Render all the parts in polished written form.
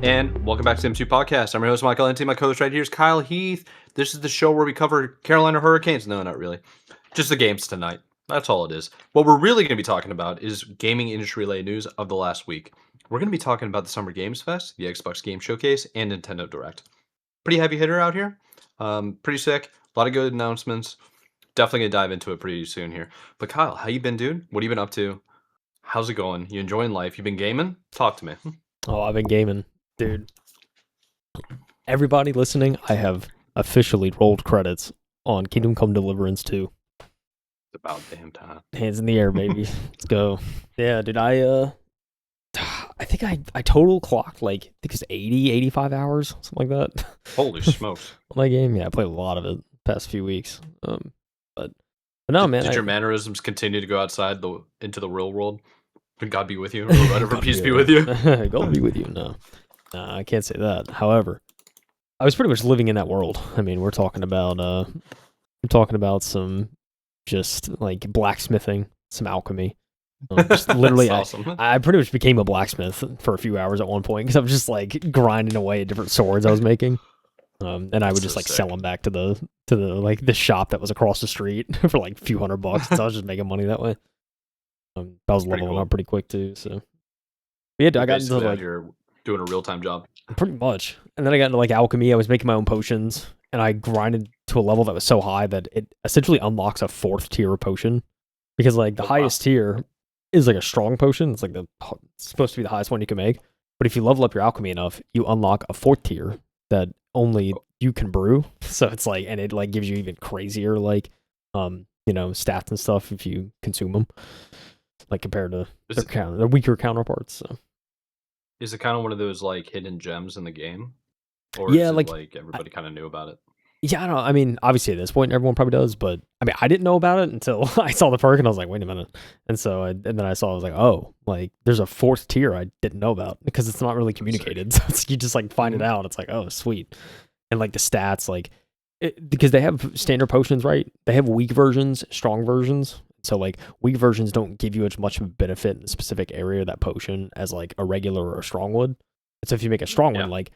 And welcome back to M2 Podcast. I'm your host, Michael N.T. My co-host right here is Kyle Heath. This is the show where we cover Carolina Hurricanes. No, not really. Just the games tonight. That's all it is. What we're really going to be talking about is gaming industry-related news of the last week. We're going to be talking about the Summer Games Fest, the Xbox Game Showcase, and Nintendo Direct. Pretty heavy hitter out here. Pretty sick. A lot of good announcements. Definitely going to dive into it pretty soon here. But Kyle, how you been, dude? What have you been up to? How's it going? You enjoying life? You been gaming? Talk to me. Oh, I've been gaming, dude. Everybody listening, I have officially rolled credits on Kingdom Come Deliverance 2. It's about damn time. Hands in the air, baby. Let's go. Yeah, dude, I think I total clocked I think it's 80, 85 hours, something like that. Holy smokes. On that game, yeah, I played a lot of it the past few weeks. But no, man. Did your mannerisms continue to go outside into the real world? Could God be with you? Or whatever, peace be with you. God be with you. No, I can't say that. However, I was pretty much living in that world. I mean, we're talking about some just like blacksmithing, some alchemy. Just literally, awesome. I pretty much became a blacksmith for a few hours at one point because I was just like grinding away at different swords I was making. And I would just like sell them back to the shop that was across the street for like a few $100. So I was just making money that way. I was leveling up pretty quick too. So yeah, I got into like you're doing a real time job. Pretty much. And then I got into like alchemy. I was making my own potions, and I grinded to a level that was so high that it essentially unlocks a 4th tier potion. Because like the highest tier is like a strong potion. It's like it's supposed to be the highest one you can make. But if you level up your alchemy enough, you unlock a 4th tier that only you can brew. So it's like, and it like gives you even crazier like stats and stuff if you consume them, like compared to their weaker counterparts. So. Is it kind of one of those like hidden gems in the game? Or yeah, is it like everybody kind of knew about it? Yeah, I don't know. I mean, obviously at this point everyone probably does, but I mean, I didn't know about it until I saw the perk and I was like, wait a minute. And so and then I was like, oh, like there's a 4th tier I didn't know about because it's not really communicated. So it's, you just like find it out. It's like, oh, sweet. And like the stats, like because they have standard potions, right? They have weak versions, strong versions. So like weak versions don't give you as much of a benefit in a specific area of that potion as like a regular or a strong would. And so if you make a strong one, like,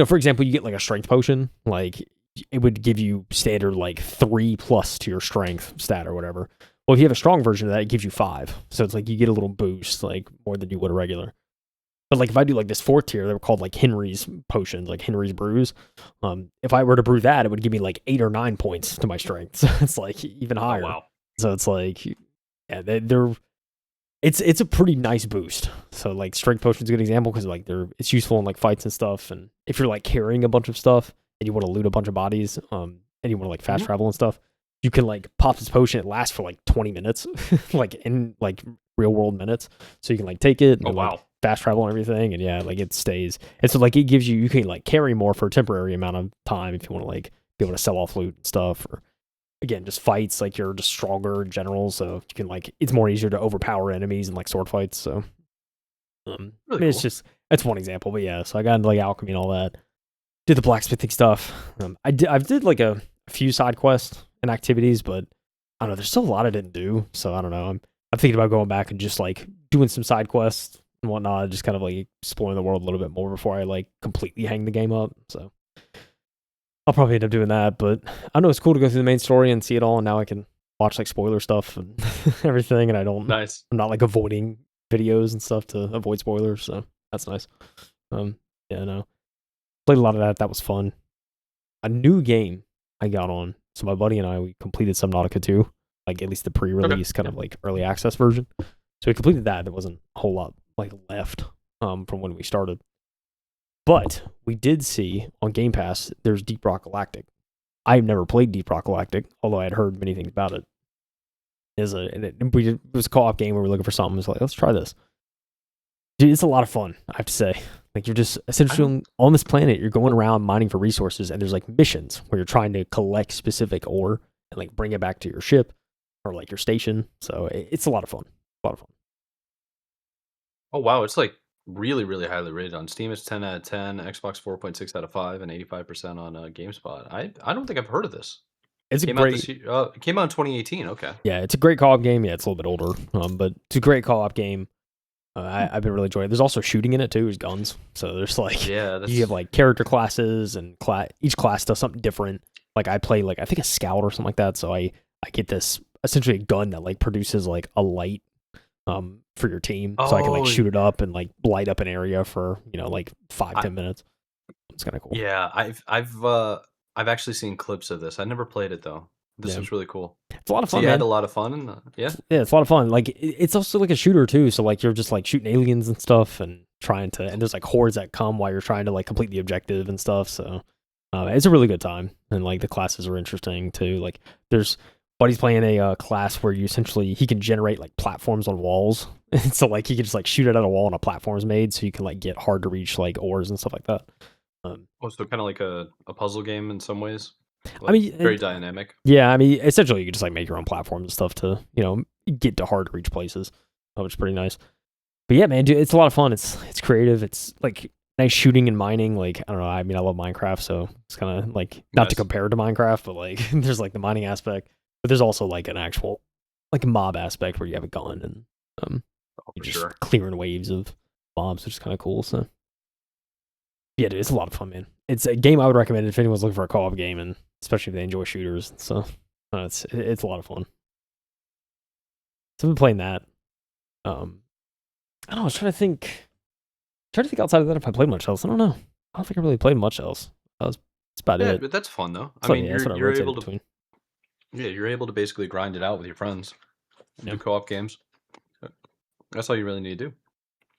for example, you get like a strength potion, like it would give you standard like 3+ to your strength stat or whatever. Well, if you have a strong version of that, it gives you 5. So it's like you get a little boost, like more than you would a regular. But like if I do like this 4th tier, they were called like Henry's potions, like Henry's brews. If I were to brew that, it would give me like 8 or 9 points to my strength. So it's like even higher. Oh, wow. So it's like, yeah, it's a pretty nice boost. So like strength potion's a good example because like it's useful in like fights and stuff. And if you're like carrying a bunch of stuff and you want to loot a bunch of bodies, and you want to like fast travel and stuff, you can like pop this potion. It lasts for like 20 minutes, like in like real world minutes. So you can like take it and like fast travel and everything. And yeah, like it stays. And so like it gives you can like carry more for a temporary amount of time if you want to like be able to sell off loot and stuff, or again, just fights, like you're just stronger in general, so you can like it's more easier to overpower enemies in like sword fights. So really cool. It's just that's one example, but yeah. So I got into like alchemy and all that. Did the blacksmithing stuff. I did like a few side quests and activities, but I don't know. There's still a lot I didn't do, so I don't know. I'm thinking about going back and just like doing some side quests and whatnot, just kind of like exploring the world a little bit more before I like completely hang the game up. So. I'll probably end up doing that, but I know it's cool to go through the main story and see it all, and now I can watch like spoiler stuff and everything, and I'm not like avoiding videos and stuff to avoid spoilers, so that's nice. Yeah, no. Played a lot of that. That was fun. A new game I got on. So my buddy and I, we completed Subnautica 2, like at least the pre-release kind of like early access version. So we completed that. There wasn't a whole lot like left from when we started. But we did see on Game Pass, there's Deep Rock Galactic. I've never played Deep Rock Galactic, although I had heard many things about it. It was a co-op game where we were looking for something. It was like, let's try this. Dude, it's a lot of fun, I have to say. Like, you're just essentially on this planet, you're going around mining for resources, and there's like missions where you're trying to collect specific ore and like bring it back to your ship or like your station. So it's a lot of fun. A lot of fun. Oh, wow. It's like really, really highly rated on Steam. It's 10 out of 10, Xbox 4.6 out of 5, and 85% on GameSpot. I don't think I've heard of this. It's it came out in 2018. Okay. Yeah, it's a great co-op game. Yeah, it's a little bit older, but it's a great co-op game. I've been really enjoying it. There's also shooting in it too, is guns. So there's like Yeah, you have that's like character classes and each class does something different. Like I play like I think a scout or something like that. So I get this essentially a gun that like produces like a light for your team. So I can like oh shoot it up and like light up an area for, like five, I 10 minutes. It's kind of cool. yeah, I've actually seen clips of this. I never played it though. This Yeah. looks really cool. It's a lot of So fun, you had man. a lot of fun and yeah. Yeah, it's a lot of fun. Like it's also like a shooter too. So like you're just like shooting aliens and stuff and trying to, and there's like hordes that come while you're trying to like complete the objective and stuff. So it's a really good time, and like the classes are interesting too. Like there's buddy's playing a class where you essentially he can generate like platforms on walls, and so like he can just like shoot it at a wall and a platform's made, so you can like get hard to reach like ores and stuff like that. Um, Oh, so kind of like a puzzle game in some ways. I Like mean, very dynamic. yeah, I mean, essentially you can just like make your own platforms and stuff to get to hard to reach places, which is pretty nice. But yeah, man, dude, it's a lot of fun. It's creative. It's like nice shooting and mining. Like I don't know. I mean, I love Minecraft, so it's kind of like not to Nice. compare it to Minecraft, but like there's like the mining aspect, but there's also like an actual like mob aspect where you have a gun and Oh, you're for just sure. clearing waves of mobs, which is kind of cool. So yeah, dude, it's a lot of fun, man. It's a game I would recommend if anyone's looking for a co-op game, and especially if they enjoy shooters. So it's a lot of fun. So I've been playing that. I don't know. I was trying to think outside of that if I played much else. I don't know. I don't think I really played much else. That's about Yeah, it. but that's fun though. I So mean, yeah, that's what I you're rotated able to between. you're able to basically grind it out with your friends, Yeah, do co-op games. That's all you really need to do.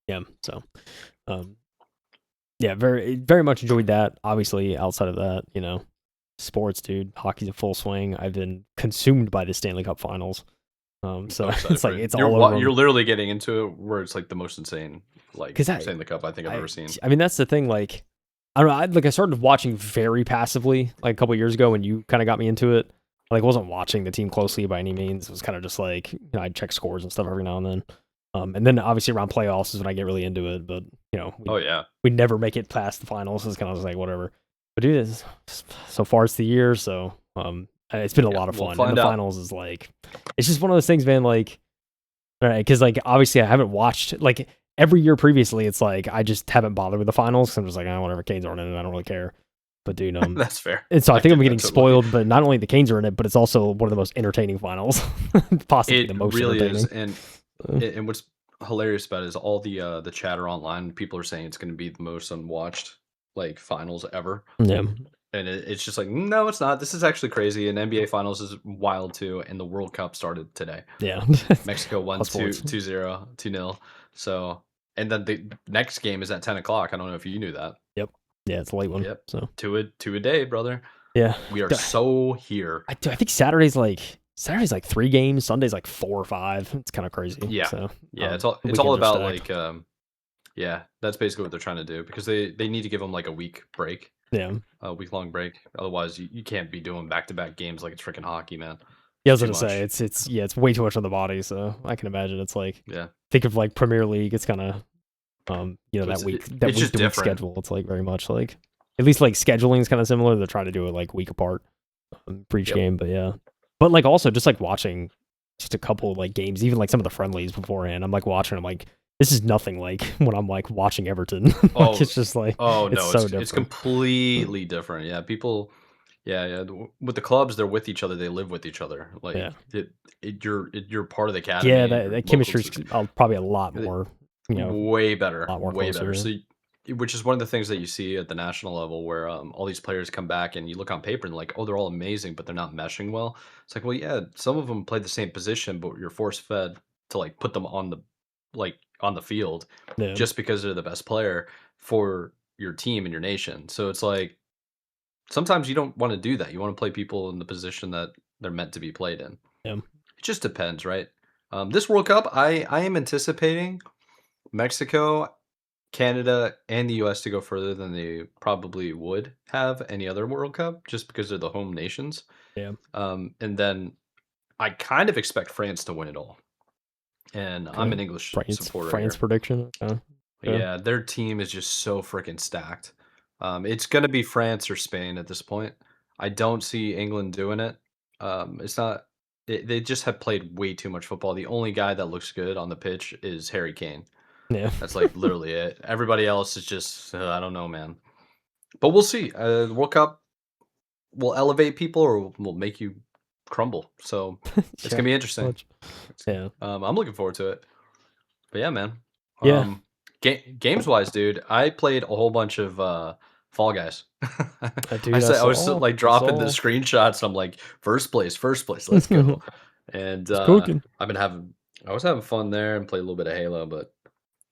yeah. So, um, yeah, very much enjoyed that. Obviously, outside of that, sports, dude, hockey's in full swing. I've been consumed by the Stanley Cup Finals. I'm So so excited it's for like it. it's all over You're them. literally getting into it where it's like the most insane like Because Stanley Cup I think I've ever seen. I mean, that's the thing. Like, I don't know. I started watching very passively like a couple years ago when you kind of got me into it. I like wasn't watching the team closely by any means. It was kind of just like I'd check scores and stuff every now and then. And then obviously around playoffs is when I get really into it. But Oh yeah. we never make it past the finals. So it's kind of just like whatever. But dude, so far it's the year, so it's been a Yeah, lot of we'll fun. And find the out. finals is like, it's just one of those things, man. Like, all right, because like obviously I haven't watched like every year previously. It's like I just haven't bothered with the finals. 'Cause I'm just like, whatever, Canes aren't in it. I don't really care. But dude, That's fair. and so I think I'm getting Totally. spoiled. But not only the Canes are in it, but it's also one of the most entertaining finals, possibly It the most really is, entertaining. and Uh, and what's hilarious about it is all the chatter online. People are saying it's going to be the most unwatched like finals ever, yeah, and it's just like no, it's not. This is actually crazy. And NBA Finals is wild too, and the World Cup started today. yeah. Mexico won All sports. 2-0, 2-0. So, and then the next game is at 10 o'clock. I don't know if you knew that. Yep. Yeah, it's a late one. Yep, So two a day, brother. yeah. We are so here. I think Saturday's like 3 games, Sunday's like 4 or 5. It's kind of crazy. Yeah, So yeah. the It's all weekends are about stacked. like yeah. That's basically what they're trying to do because they need to give them like a week break, Yeah. a week long break. Otherwise, you can't be doing back to back games like it's freaking hockey, man. Yeah, I It's was too gonna say much. it's way too much on the body, so I can imagine it's like Yeah, think of like Premier League, it's kind of that it's week just to week different. schedule. It's like very much like at least like scheduling is kind of similar. They're trying to do it like week apart for each Yep. game, but yeah. But like also just like watching just a couple like games, even like some of the friendlies beforehand. I'm like watching. I'm like this is nothing like when I'm like watching Everton. Like Oh, it's just like oh it's no, so it's different. completely different. Yeah, people. Yeah, yeah. With the clubs, they're with each other. They live with each other. Yeah, Like you're part of the yeah. academy. You're That local chemistry is to probably a lot the more, a lot more way closer. better. Yeah. So, which is one of the things that you see at the national level, where all these players come back and you look on paper and like, oh, they're all amazing, but they're not meshing well. It's like, well, yeah, some of them play the same position, but you're force fed to like put them on the on the field Yeah. just because they're the best player for your team and your nation. So it's like sometimes you don't want to do that. You want to play people in the position that they're meant to be played in. Yeah. It just depends, right? This World Cup, I am anticipating Mexico, Canada, and the US to go further than they probably would have any other World Cup, just because they're the home nations. Yeah. And then I kind of expect France to win it all. And I'm Okay. an English supporter France here. prediction. Okay. Yeah. Yeah, their team is just so freaking stacked. It's gonna be France or Spain at this point. I don't see England doing it. It's not. They just have played way too much football. The only guy that looks good on the pitch is Harry Kane. Yeah. That's like literally it. Everybody else is just I don't know, man. But we'll see. The World Cup will elevate people or will make you crumble. So it's Yeah. gonna be interesting. Much. Yeah. I'm looking forward to it. But yeah, man. Yeah. Games wise, dude, I played a whole bunch of Fall Guys. Dude, I was like I dropping the saw. screenshots. I'm like, first place, let's go. And It's cooking. I was having fun there and played a little bit of Halo, but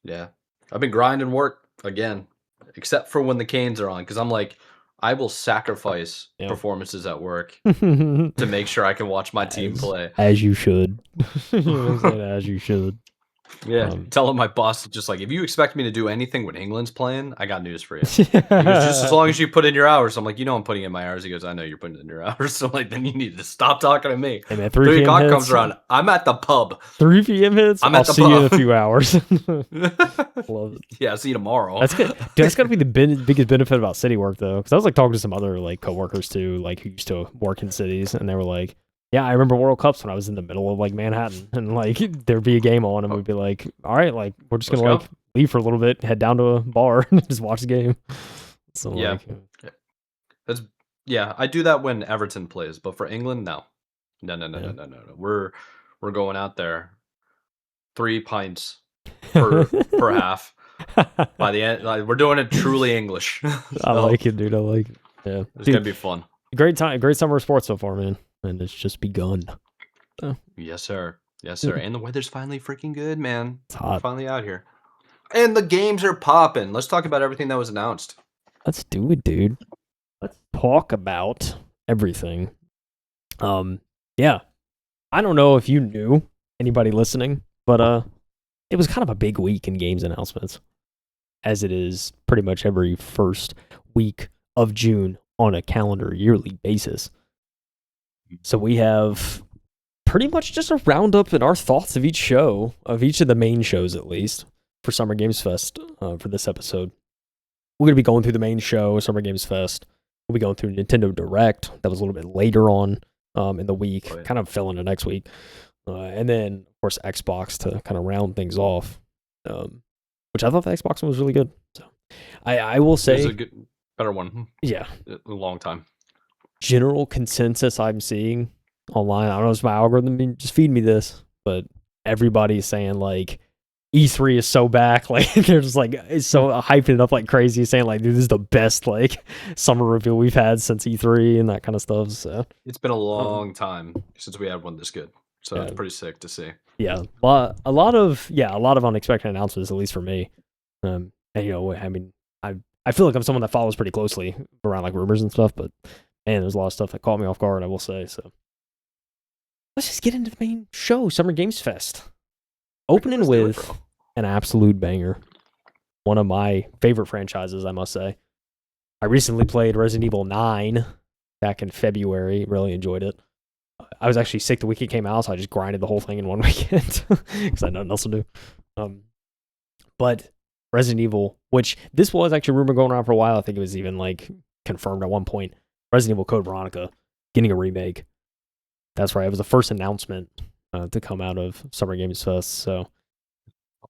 yeah, I've been grinding work again, except for when the canes are on, because I'm like, I will sacrifice Yeah. performances at work to make sure I can watch my team play. As you should. You know what I'm saying? As you should. Yeah, Um, telling my boss just like, if you expect me to do anything when England's playing, I got news for you. He goes, just as long as you put in your hours. I'm like, I'm putting in my hours. He goes, I know you're putting in your hours. So like, then you need to stop talking to me. Hey man, 3 3 p.m. o'clock comes hits. around. I'm at the pub. 3 p.m. hits. I'm I'll at the see you in a pub. few hours. Love it. Yeah, I'll see you tomorrow. That's good. Dude, that's got to be the biggest benefit about city work, though. Because I was like talking to some other like coworkers too, like who used to work in cities, and they were like, "Yeah, I remember World Cups when I was in the middle of like Manhattan, and like there'd be a game on, and we'd be like, all right, like we're just Let's gonna go. like leave for a little bit, head down to a bar, and just watch the game." So Yeah. like, That's yeah, I do that when Everton plays, but for England, no. No, no, no, no, yeah. no, no, no. We're going out there 3 pints per half. By the end, like, we're doing it truly English. I So like it, dude. I like it. Yeah, it's gonna dude. be fun. Great time, great summer of sports so far, man, and it's just begun. So, Yes, sir. Yes, sir. And the weather's finally freaking good, man. it's We're hot. finally out here. And the games are popping. Let's talk about everything that was announced. Let's do it, dude. Let's talk about everything. Yeah. I don't know if you knew, anybody listening, but it was kind of a big week in games announcements, as it is pretty much every first week of June on a calendar yearly basis. So we have pretty much just a roundup in our thoughts of each show, of each of the main shows at least, for Summer Games Fest for this episode. We're going to be going through the main show, Summer Games Fest. We'll be going through Nintendo Direct. That was a little bit later on in the week, Oh, yeah. kind of fell into next week. And then, of course, Xbox to kind of round things off, which I thought the Xbox one was really good. So I will It was a say, better one. yeah, A long time. general consensus I'm seeing online, I don't know if it's my algorithm just feed me this, but everybody's saying like E3 is so back, like they're just like it's so hyping it up like crazy, saying like dude, this is the best like summer reveal we've had since E3 and that kind of stuff. So It's been a long time since we had one this good. So yeah, it's pretty sick to see. yeah, a lot of unexpected announcements, at least for me. And I mean, I feel like I'm someone that follows pretty closely around like rumors and stuff, but man, there's a lot of stuff that caught me off guard, I will say. So let's just get into the main show, Summer Games Fest. Opening Let's do it, with bro. an absolute banger. One of my favorite franchises, I must say. I recently played Resident Evil 9 back in February. Really enjoyed it. I was actually sick the week it came out, so I just grinded the whole thing in one weekend because I had nothing else to do. But Resident Evil, which this was actually a rumor going around for a while. I think it was even like confirmed at one point. Resident Evil Code Veronica getting a remake. That's right. It was the first announcement to come out of Summer Games Fest. So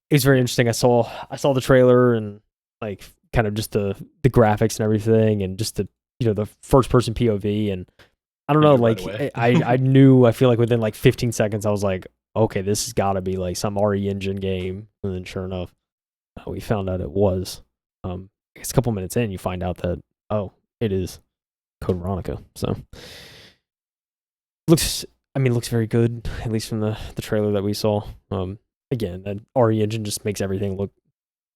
it's very interesting. I saw the trailer and like kind of just the graphics and everything, and just the the first person POV, and I don't know, Right like away. I knew, I feel like within like 15 seconds I was like, okay, this has got to be like some RE Engine game, and then sure enough, we found out it was. I guess a couple minutes in, you find out that it is Code Veronica. So looks very good, at least from the trailer that we saw. Again, that RE Engine just makes everything look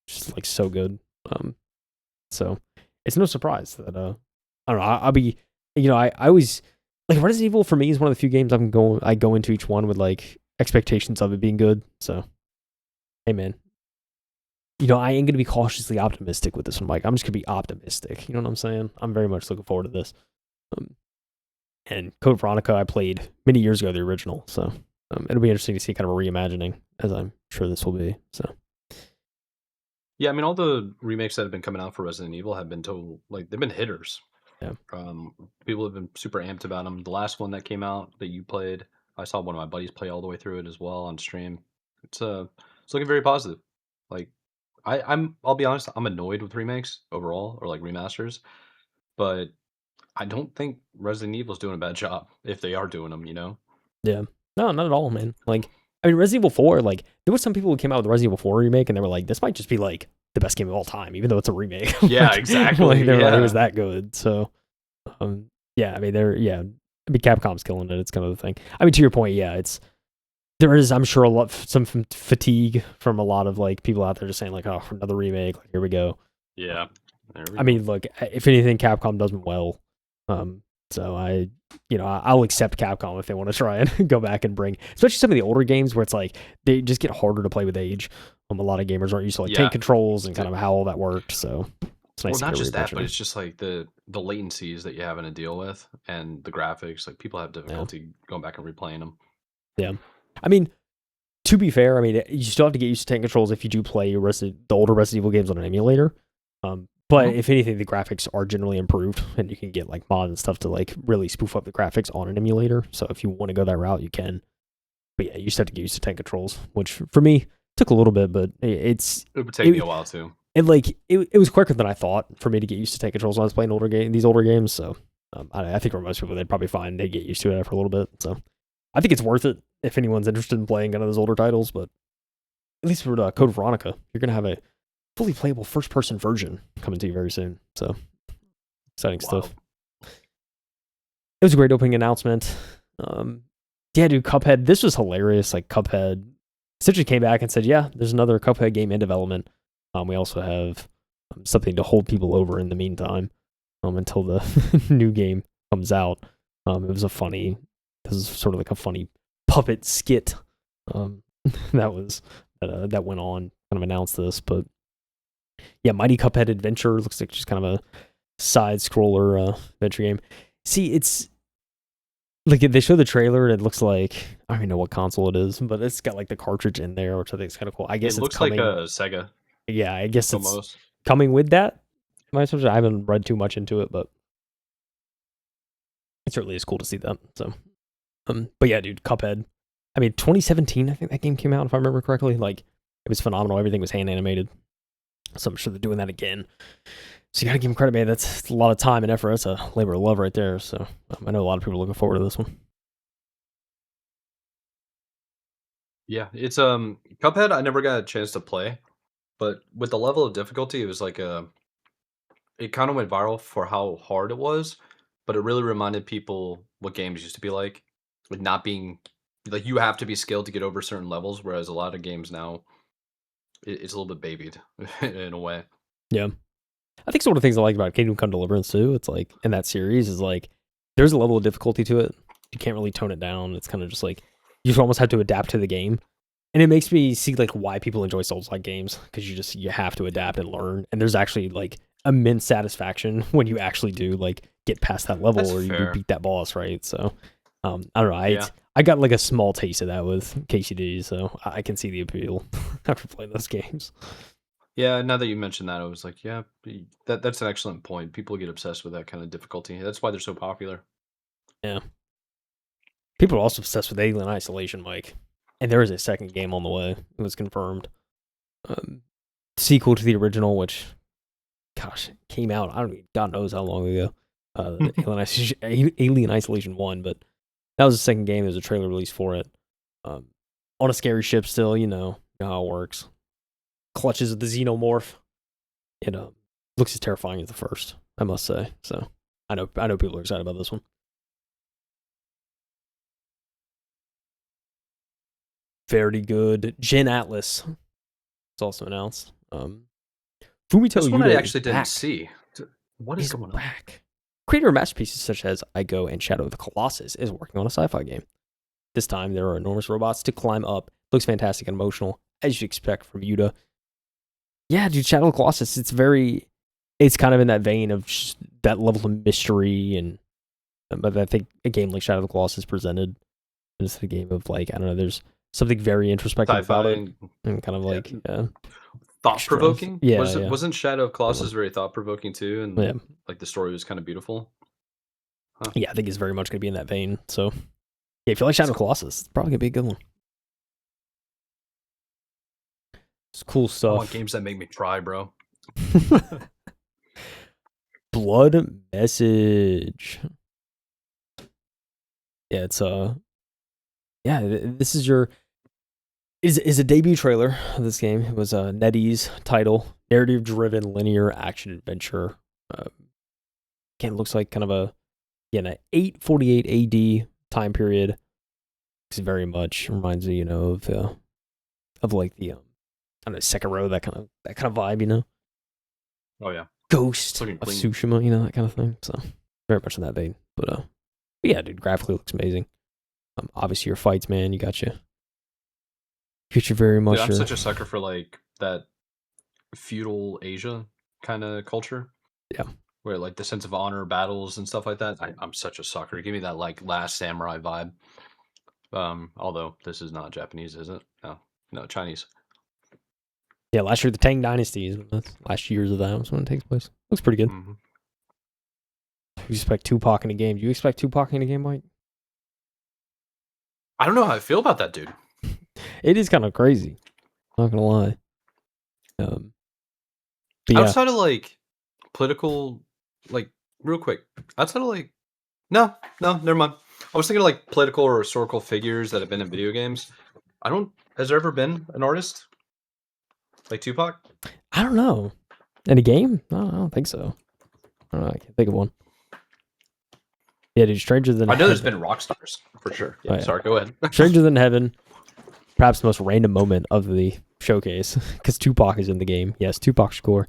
just like so good. So it's no surprise that I don't know. I'll be, I always like Resident Evil. For me, is one of the few games I go into each one with like expectations of it being good. So hey man, I am gonna be cautiously optimistic with this one, Mike. I'm just gonna be optimistic. You know what I'm saying? I'm very much looking forward to this. And Code Veronica I played many years ago, the original. So it'll be interesting to see kind of a reimagining, as I'm sure this will be. So Yeah, I mean, all the remakes that have been coming out for Resident Evil have been total, like, they've been hitters. yeah, People have been super amped about them. The last one that came out that you played, I saw one of my buddies play all the way through it as well on stream. It's looking very positive. Like, I'll be honest, I'm annoyed with remakes overall or like remasters, but I don't think Resident Evil's doing a bad job if they are doing them, you know? Yeah. No, not at all, man. Like, I mean, Resident Evil 4, like, there was some people who came out with the Resident Evil 4 remake and they were like, this might just be like the best game of all time, even though it's a remake. Yeah, Like, exactly. they were like, it was Yeah. that good. So, yeah, I mean, I mean, Capcom's killing it. It's kind of the thing. I mean, to your point, yeah, there is, I'm sure, some fatigue from a lot of like people out there just saying like, oh, another remake. Like, here we go. Yeah. There we I go. mean, look, if anything, Capcom does them well. So I'll accept Capcom if they want to try and go back and bring, especially some of the older games where it's like they just get harder to play with age. A lot of gamers aren't used to like Yeah. tank controls and kind of how all that worked. So it's nice Well, to not get a just that, but reimagining. it's just like the latencies that you're having to deal with and the graphics. Like people have Yeah, difficulty going back and replaying them. yeah. I mean, to be fair, I mean you still have to get used to tank controls if you do play the older Resident Evil games on an emulator. But if anything, the graphics are generally improved, and you can get like mods and stuff to like really spoof up the graphics on an emulator. So if you want to go that route, you can. But yeah, you just have to get used to tank controls, which for me took a little bit, but It would take me a while too. it was quicker than I thought for me to get used to tank controls when I was playing these older games. So I think for most people, they'd probably find they get used to it after a little bit. So I think it's worth it if anyone's interested in playing one of those older titles. But at least for Code Veronica, you're gonna have a fully playable first-person version coming to you very soon. So exciting stuff. It was a great opening announcement. Yeah, dude, Cuphead. This was hilarious. Like Cuphead essentially came back and said, "Yeah, there's another Cuphead game in development. We also have something to hold people over in the meantime until the new game comes out." This is sort of like a funny puppet skit that went on. Kind of announced this, but yeah, Mighty Cuphead Adventure looks like just kind of a side scroller adventure game. See, it's like they show the trailer and it looks like I don't even know what console it is, but it's got like the cartridge in there, which I think is kind of cool. I guess It it's looks coming. like a Sega. Yeah, I guess it's Almost. coming with that. I haven't read too much into it, but it certainly is cool to see that. So, but yeah, dude, Cuphead. I mean, 2017, I think that game came out, if I remember correctly. Like, it was phenomenal. Everything was hand animated. So I'm sure they're doing that again. So you gotta give them credit, man. That's a lot of time and effort. That's a labor of love right there. So I know a lot of people are looking forward to this one. Yeah, it's Cuphead. I never got a chance to play, but with the level of difficulty, it was like it kind of went viral for how hard it was, but it really reminded people what games used to be like, with not being like you have to be skilled to get over certain levels, whereas a lot of games now it's a little bit babied in a way. Yeah. I think some of the things I like about Kingdom Come Deliverance too, it's like in that series is like there's a level of difficulty to it. You can't really tone it down. It's kind of just like you just almost have to adapt to the game. And it makes me see like why people enjoy Souls-like games because you have to adapt and learn. And there's actually like immense satisfaction when you actually do like get past that level That's or you do fair. beat that boss, right? So I don't know. Yeah. I got like a small taste of that with KCD, so I can see the appeal after playing those games. Yeah, now that you mentioned that, I was like, yeah, that's an excellent point. People get obsessed with that kind of difficulty. That's why they're so popular. Yeah. People are also obsessed with Alien Isolation, Mike. And there is a second game on the way. It was confirmed. Sequel to the original, which, gosh, came out, I don't even, God knows how long ago. Alien Isolation 1, but that was the second game. There's a trailer release for it. On a scary ship still, you know how it works. Clutches of the xenomorph. It looks as terrifying as the first, I must say. So I know people are excited about this one. Very good. Gen Atlas is also announced. Fumito This one I Uda actually is didn't back. see. What is He's going on? back. Creator of masterpieces such as I Go and Shadow of the Colossus is working on a sci-fi game. This time there are enormous robots to climb up. Looks fantastic and emotional, as you'd expect from Uda. Yeah, dude, Shadow of the Colossus. It's kind of in that vein of just that level of mystery, and but I think a game like Shadow of the Colossus presented, and it's a game of like I don't know. There's something very introspective about Sci-fi it, and kind of like thought provoking. Yeah, yeah, Wasn't Shadow of that one. Colossus very thought provoking too, and Yeah, like the story was kind of beautiful. Huh. yeah. I think it's very much going to be in that vein. So yeah, if you like Shadow of the Colossus, it's probably going to be a good one. It's cool I stuff. want games that make me cry, bro. Blood Message. Yeah, it's yeah, this is your is a debut trailer of this game. It was NetEase title, narrative driven linear action adventure. Again, it looks like kind of a an 848 AD time period. It's very much reminds me, you know, of like the I don't know, Sekiro, that kind of vibe, you know. Oh yeah, Ghost looking of clean. Tsushima, you know, that kind of thing. So very much in that vein. But yeah, dude, graphically looks amazing. Obviously your fights, man, you got you very much. Dude, I'm such a sucker for like that feudal Asia kind of culture. Yeah. Where like the sense of honor, battles, and stuff like that. I'm such a sucker. Give me that like Last Samurai vibe. Although this is not Japanese, is it? No, no, Chinese. Yeah, last year the Tang Dynasty is last year's of that was when it takes place. Looks pretty good. Mm-hmm. You expect Tupac in a game? Do you expect Tupac in a game, Mike? I don't know how I feel about that dude. It is kind of crazy. Not gonna lie. But yeah, Outside of like political, like real quick, outside of like, no, never mind. I was thinking of like political or historical figures that have been in video games. I don't. Has there ever been an artist like Tupac? I don't know. In a game? I don't think so. I don't know. I can't think of one. Yeah, dude, Stranger Than I know there's Heaven. been rock stars for sure. Yeah, Oh, yeah. sorry, go ahead. Stranger Than Heaven. Perhaps the most random moment of the showcase because Tupac is in the game. Yes, Tupac Shakur.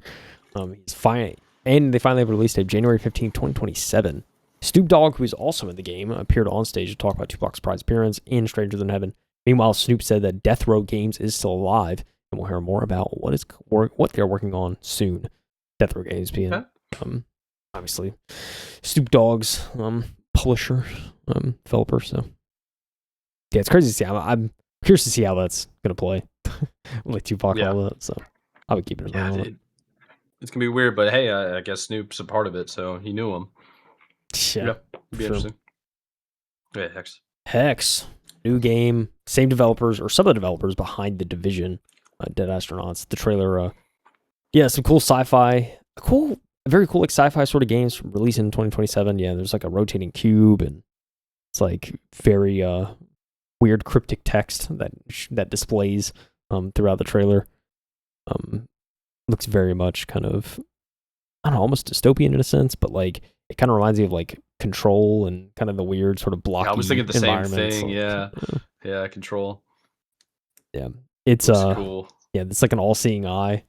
He's fine, and they finally released it January 15th, 2027. Snoop Dogg, who is also in the game, appeared on stage to talk about Tupac's surprise appearance in Stranger Than Heaven. Meanwhile, Snoop said that Death Row Games is still alive, and we'll hear more about what they're working on soon. Death Row Games being, obviously, Snoop Dogg's publisher, developer. So, yeah, it's crazy to see. I'm curious to see how that's gonna play, like Tupac and all that. So, I would keep it an eye on it. It's gonna be weird, but hey, I guess Snoop's a part of it, so he knew him. Yeah, it'd be interesting. Yeah, Hex, new game, same developers or some of the developers behind The Division, Dead Astronauts. The trailer, yeah, some cool sci-fi, very cool like sci-fi sort of games releasing in 2027. Yeah, there's like a rotating cube and it's like very weird cryptic text that displays throughout the trailer. Looks very much kind of, I don't know, almost dystopian in a sense, but like it kind of reminds me of like Control and kind of the weird sort of blocky I was thinking the same thing. Like, yeah, Control. Yeah, it's cool. Yeah, it's like an all-seeing eye. I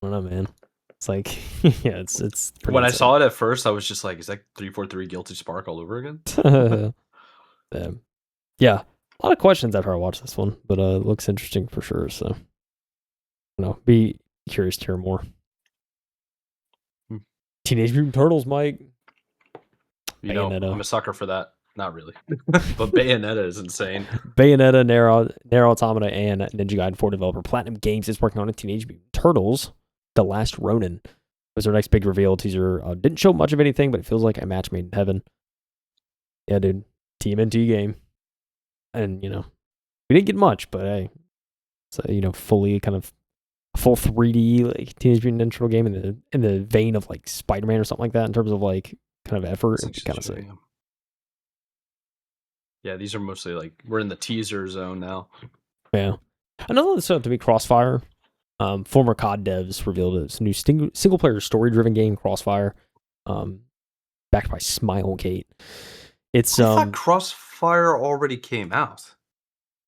don't know, man. It's like yeah, it's when I saw it at first, I was just like, is that 343 Guilty Spark all over again? Yeah, a lot of questions after I watched this one, but it looks interesting for sure. So, be curious to hear more. Teenage Mutant Turtles, Mike. You know, I'm a sucker for that. Not really, but Bayonetta is insane. Bayonetta, Nier Automata, and Ninja Gaiden 4 developer Platinum Games is working on a Teenage Mutant Turtles: The Last Ronin. It was their next big reveal teaser. Didn't show much of anything, but it feels like a match made in heaven. Yeah, dude, TMNT game, and we didn't get much, but hey, it's fully kind of full 3D like Teenage Mutant Ninja Turtle game in the vein of like Spider-Man or something like that in terms of like kind of effort. Kind of sick. Yeah, these are mostly like we're in the teaser zone now. Yeah, another stuff to be Crossfire. Former COD devs revealed it's a new single player story driven game, Crossfire, backed by Smilegate. It's I thought Crossfire already came out.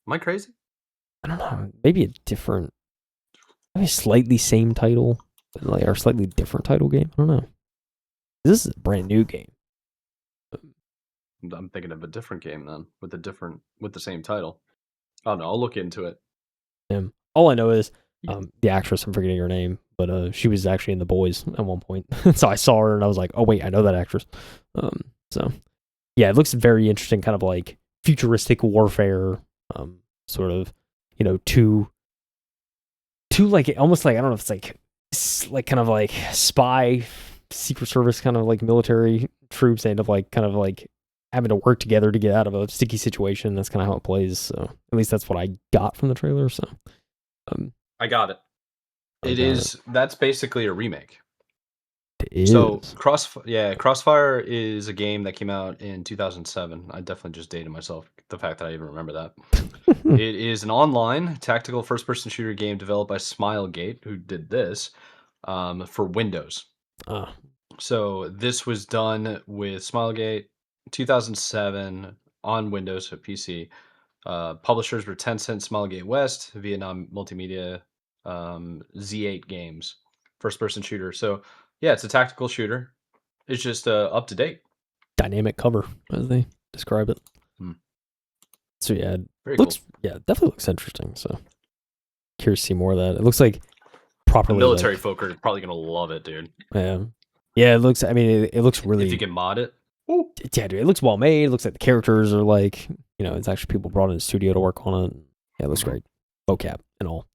Am I crazy? I don't know. Maybe slightly same title, or slightly different title game. I don't know. This is a brand new game. I'm thinking of a different game then with the same title. Oh no, I'll look into it. All I know is the actress, I'm forgetting her name, but she was actually in The Boys at one point. So I saw her and I was like, oh wait, I know that actress. So yeah, it looks very interesting, kind of like futuristic warfare, sort of, two like almost like I don't know if it's like kind of like spy, secret service kind of like military troops end up like kind of like having to work together to get out of a sticky situation. That's kind of how it plays. So at least that's what I got from the trailer. So I got it. It is. That's basically a remake. It So is. Crossfire is a game that came out in 2007. I definitely just dated myself. The fact that I even remember that. It is an online tactical first-person shooter game developed by Smilegate, who did this for Windows. Uh, So this was done with Smilegate, 2007 on Windows, so PC. Publishers were Tencent, Smilegate West, Vietnam Multimedia, Z8 Games, first-person shooter. So yeah, it's a tactical shooter. It's just up to date. Dynamic cover, as they describe it. Hmm. So yeah, Very cool. looks definitely looks interesting. So curious to see more of that. It looks like The properly military like, folk are probably gonna love it, dude. yeah. It looks. I mean, it looks If you really. can mod it. Ooh. Yeah, dude. It looks well made. It looks like the characters are like, it's actually people brought in the studio to work on it. Yeah, it looks great. Vocab and all.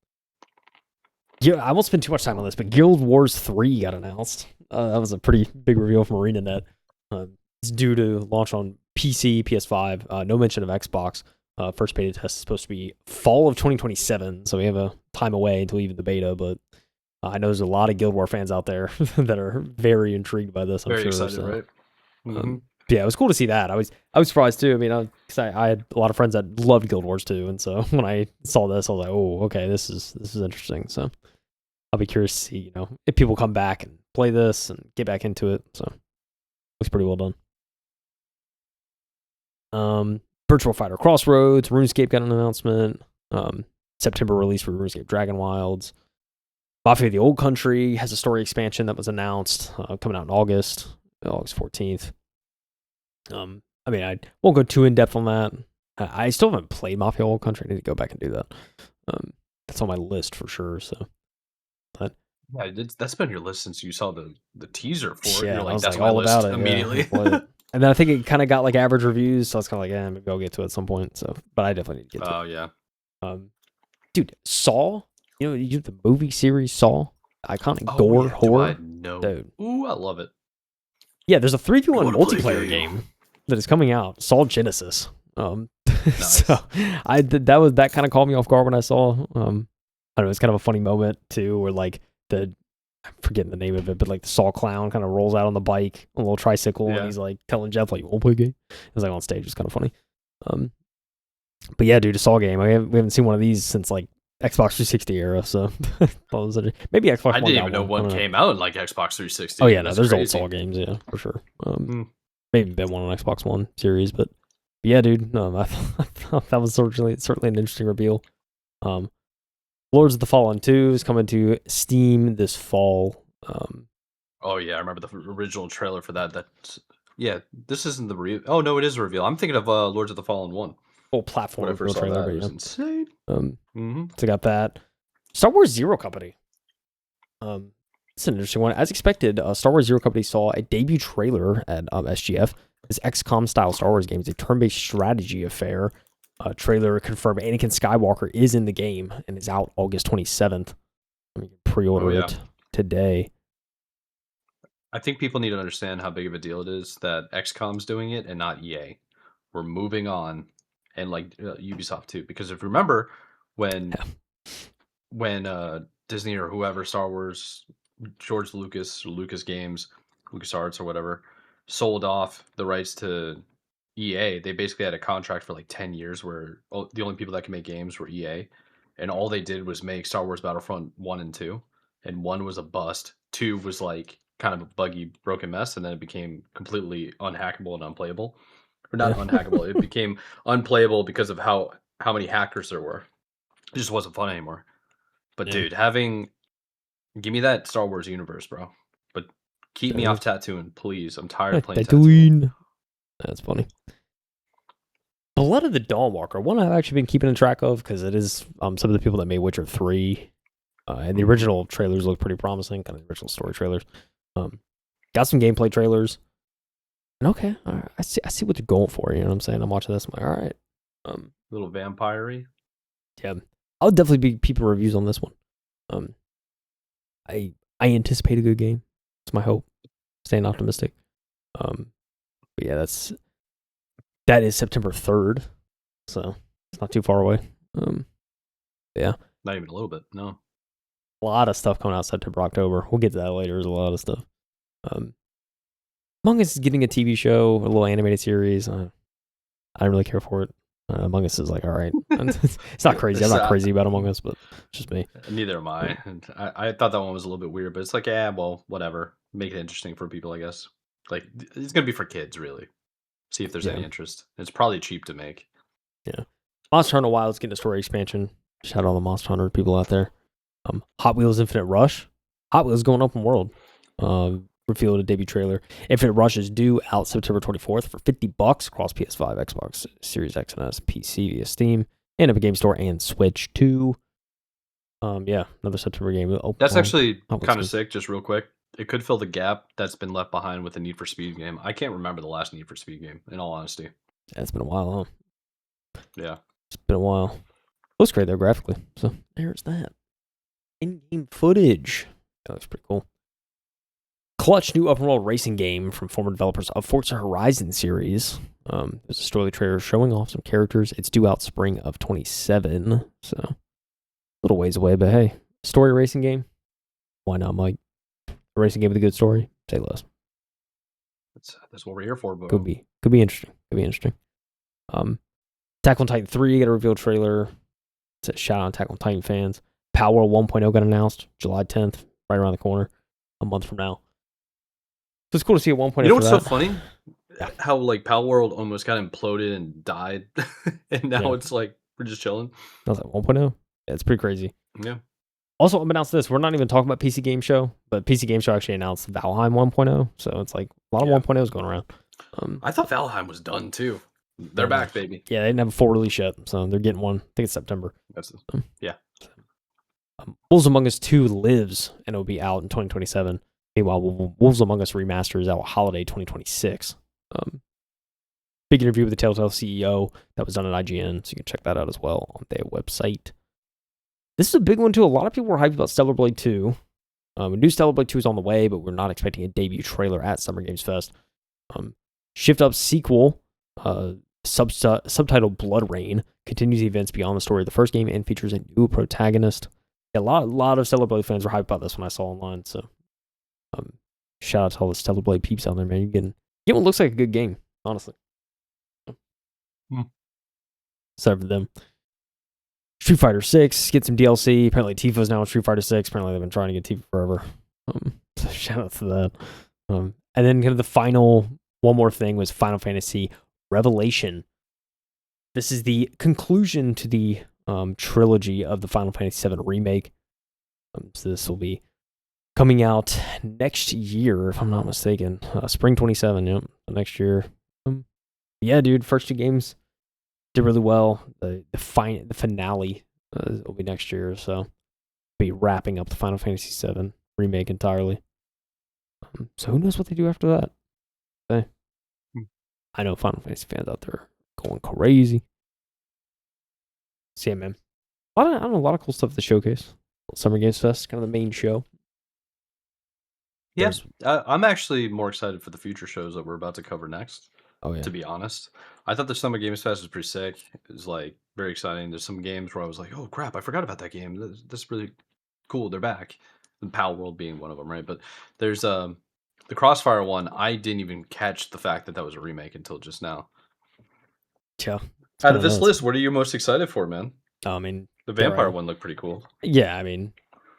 Yeah, I won't spend too much time on this, but Guild Wars 3 got announced. That was a pretty big reveal from ArenaNet. It's due to launch on PC, PS5. No mention of Xbox. First beta test is supposed to be fall of 2027, so we have a time away until even the beta. But I know there's a lot of Guild War fans out there that are very intrigued by this. I'm Very sure. excited, So, right? Mm-hmm. yeah, it was cool to see that. I was surprised too. I mean, I had a lot of friends that loved Guild Wars 2, and so when I saw this, I was like, oh, okay, this is interesting. So I'll be curious to see, if people come back and play this and get back into it. So looks pretty well done. Virtual Fighter Crossroads, RuneScape got an announcement. September release for RuneScape Dragon Wilds. Mafia the Old Country has a story expansion that was announced, coming out in August 14th. I mean, I won't go too in depth on that. I still haven't played Mafia Old Country. I need to go back and do that. That's on my list for sure. So, but Yeah, that's been your list since you saw the teaser for it. yeah, You're and I like, was that's like my all list about it. immediately. Yeah, play it. And then I think it kind of got like average reviews, so I was kind of like, yeah, maybe I'll get to it at some point. So, but I definitely need to get to it. Oh yeah. Dude, Saw. The movie series Saw, iconic Oh gore yeah. Do I horror. know? Dude, Ooh, I love it. yeah, there's a 3v1 I wanna play multiplayer game that is coming out. Saw Genesis. Nice. So that kind of caught me off guard when I saw. I don't know. It's kind of a funny moment too, where like I'm forgetting the name of it, but like the Saw clown kind of rolls out on the bike, on a little tricycle, and he's like telling Jeff like, "You won't play a game." It's like on stage. It's kind of funny. But yeah, dude, a Saw game. We haven't seen one of these since like Xbox 360 era. So maybe Xbox. I One didn't got even know one came out in like Xbox 360. Oh yeah, no, That's there's crazy. old Saw games, yeah, for sure. Maybe been one on Xbox One series, but yeah, dude, no, I thought that was certainly an interesting reveal. Lords of the Fallen 2 is coming to Steam this fall. Oh yeah, I remember the original trailer for that. This isn't the reveal. Oh no, it is a reveal. I'm thinking of Lords of the Fallen 1. Full When platform I reveal first saw trailer, that, but it was yeah. insane. So got that. Star Wars Zero Company. It's an interesting one. As expected, Star Wars Zero Company saw a debut trailer at SGF. This XCOM style Star Wars game is a turn-based strategy affair. Trailer confirmed Anakin Skywalker is in the game and is out August 27th. I mean, pre-order it today. I think people need to understand how big of a deal it is that XCOM's doing it and not EA. We're moving on, and like Ubisoft too. Because if you remember when Disney or whoever, Star Wars, George Lucas or Lucas Games, LucasArts or whatever, sold off the rights to EA, they basically had a contract for like 10 years where the only people that could make games were EA. And all they did was make Star Wars Battlefront 1 and 2. And 1 was a bust. 2 was like kind of a buggy, broken mess. And then it became completely unhackable and unplayable. Or not unhackable, it became unplayable because of how many hackers there were. It just wasn't fun anymore. But dude, give me that Star Wars universe, bro. But keep me off Tatooine, please. I'm tired of playing Tatooine. That's funny. Blood of the Dawnwalker, one I've actually been keeping track of because it is some of the people that made Witcher 3. And the original trailers look pretty promising, kind of the original story trailers. Got some gameplay trailers. And okay, all right, I see what they're going for, you know what I'm saying? I'm watching this, I'm like, all right. Little vampire-y. Yeah. I'll definitely be peeping reviews on this one. I anticipate a good game. It's my hope. Staying optimistic. But yeah, that is September 3rd. So it's not too far away. Yeah. Not even a little bit, no. A lot of stuff coming out September, October. We'll get to that later. There's a lot of stuff. Um, Among Us is getting a TV show, a little animated series. I don't really care for it. Among Us is like, all right. It's not crazy. I'm not crazy about Among Us, but it's just me. Neither am I. And I thought that one was a little bit weird, but it's like, yeah, well, whatever. Make it interesting for people, I guess. Like, it's gonna be for kids, really. See if there's any Yeah. interest. It's probably cheap to make. Yeah. Monster Hunter Wilds getting a story expansion. Shout out all the Monster Hunter people out there. Hot Wheels Infinite Rush. Hot Wheels going open world. Revealed a debut trailer. Infinite Rush is due out September 24th for $50 across PS5, Xbox Series X and S, PC via Steam, and Epic Game Store and Switch too. Yeah, another September game. That's actually kind of sick. Just real quick, it could fill the gap that's been left behind with the Need for Speed game. I can't remember the last Need for Speed game, in all honesty. Yeah, it's been a while, huh? Yeah, it's been a while. Looks great though graphically. So there's that. In-game footage. That looks pretty cool. Clutch new open world racing game from former developers of Forza Horizon series. There's a story trailer showing off some characters. It's due out spring of 27, so a little ways away. But hey, story racing game. Why not, Mike? A racing game with a good story. Say less. That's what we're here for. Bro. Could be interesting. Attack on Titan 3 got a reveal trailer. It's a shout out to Attack on Titan fans. Power 1.0 got announced July 10th, right around the corner, a month from now. So it's cool to see a 1.0. You know what's so funny? Yeah. How like Pal World almost got imploded and died, and now it's like we're just chilling. I was like 1.0. Yeah, it's pretty crazy. Yeah. Also, unbeknownst to this, we're not even talking about PC Game Show, but PC Game Show actually announced Valheim 1.0. So it's like a lot of 1.0s going around. I thought Valheim was done too. They're back, baby. Yeah, they didn't have a full release yet, so they're getting one. I think it's September. Yeah. Wolves Among Us 2 lives, and it'll be out in 2027. Meanwhile, Wolves Among Us Remaster is out holiday 2026. Big interview with the Telltale CEO that was done at IGN, so you can check that out as well on their website. This is a big one too. A lot of people were hyped about Stellar Blade 2. A new Stellar Blade 2 is on the way, but we're not expecting a debut trailer at Summer Games Fest. Shift Up sequel, subtitled Blood Rain, continues the events beyond the story of the first game and features a new protagonist. Yeah, a lot of Stellar Blade fans were hyped about this when I saw online, so shout out to all the Stellar Blade peeps out there, man. You get what looks like a good game, honestly. Sorry for them. Street Fighter 6, get some DLC. Apparently Tifa's now in Street Fighter 6. Apparently they've been trying to get Tifa forever. So shout out to that. And then kind of the final, one more thing was Final Fantasy Revelation. This is the conclusion to the trilogy of the Final Fantasy VII remake. So this will be coming out next year, if I'm not mistaken. Spring 27, yep, next year. Yeah, dude, first two games did really well. The finale will be next year, so be wrapping up the Final Fantasy VII remake entirely. So who knows what they do after that? Okay. I know Final Fantasy fans out there going crazy. So yeah, man. A lot of cool stuff at the showcase. Summer Games Fest, kind of the main show. Yeah, I'm actually more excited for the future shows that we're about to cover next. Oh yeah. To be honest, I thought the Summer Games Fest was pretty sick. It was like very exciting. There's some games where I was like, "Oh crap, I forgot about that game. That's really cool. They're back." And Pal World being one of them, right? But there's the Crossfire one. I didn't even catch the fact that that was a remake until just now. Yeah. Out of this list, what are you most excited for, man? I mean, the vampire one looked pretty cool. Yeah, I mean,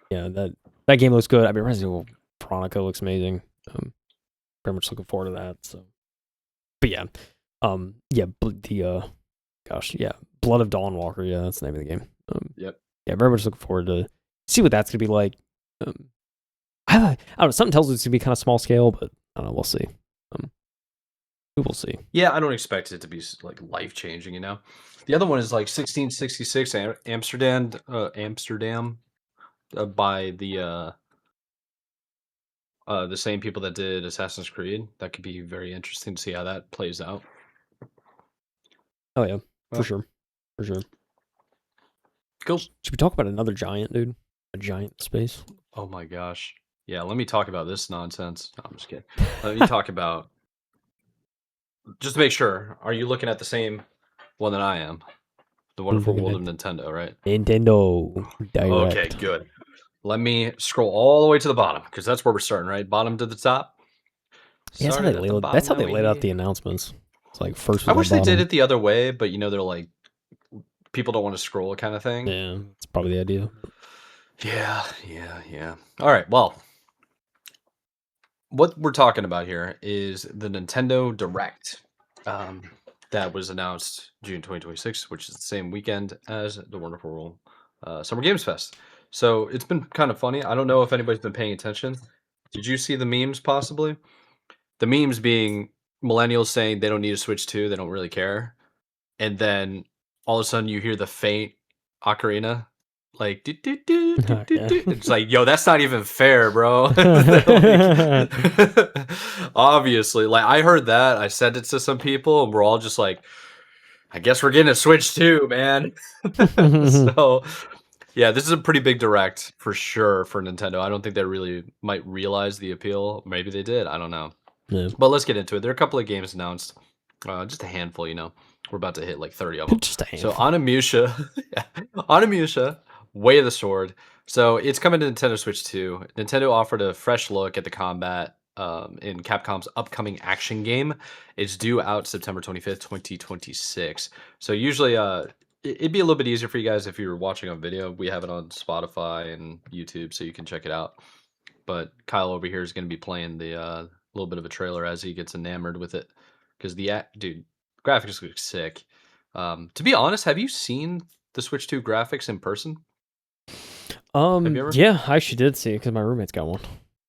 yeah, that game looks good. I mean, Resident Evil Veronica looks amazing. Very much looking forward to that. So, but yeah, Blood of Dawnwalker. Yeah, that's the name of the game. Yep. Yeah, very much looking forward to see what that's gonna be like. I don't know. Something tells me it's gonna be kind of small scale, but I don't know. We'll see. We will see. Yeah, I don't expect it to be like life changing. You know, the other one is like 1666 Amsterdam, by the same people that did Assassin's Creed. That could be very interesting to see how that plays out. Oh yeah, for sure. Cool. Should we talk about another giant, dude? A giant space. Oh my gosh. Yeah, let me talk about this nonsense. No, I'm just kidding. Let me talk about. Just to make sure, are you looking at the same one that I am? The Wonderful World of Nintendo, right? Nintendo Direct. Okay, good. Let me scroll all the way to the bottom because that's where we're starting, right? Bottom to the top. Yeah, Started at the bottom. that's how they now laid out we- the announcements. It's like first I was at wish they did bottom. it the other way, but they're like people don't want to scroll kind of thing. Yeah, it's probably the idea. Yeah. All right. Well, what we're talking about here is the Nintendo Direct that was announced June 2026, which is the same weekend as the Wonderful Summer Games Fest. So it's been kind of funny. I don't know if anybody's been paying attention. Did you see the memes possibly? The memes being millennials saying they don't need a Switch 2, they don't really care. And then all of a sudden you hear the faint ocarina like do, do, do, do, do, Yeah. do. It's like, yo, that's not even fair, bro. They don't make- Obviously, like I heard that, I sent it to some people, and we're all just like, I guess we're getting a Switch too, man. So yeah, this is a pretty big direct for sure for Nintendo. I don't think they really might realize the appeal. Maybe they did. I don't know. Yeah. But let's get into it. There are a couple of games announced, just a handful. We're about to hit like 30 of them. Just a So handful. Onimusha, yeah, Onimusha, Way of the Sword. So it's coming to Nintendo Switch 2. Nintendo offered a fresh look at the combat in Capcom's upcoming action game. It's due out September 25th, 2026. So usually, it'd be a little bit easier for you guys if you were watching on video. We have it on Spotify and YouTube, so you can check it out. But Kyle over here is going to be playing the little bit of a trailer as he gets enamored with it because dude, graphics look sick. To be honest, have you seen the Switch 2 graphics in person? Have you ever? Yeah, I actually did see it because my roommate's got one.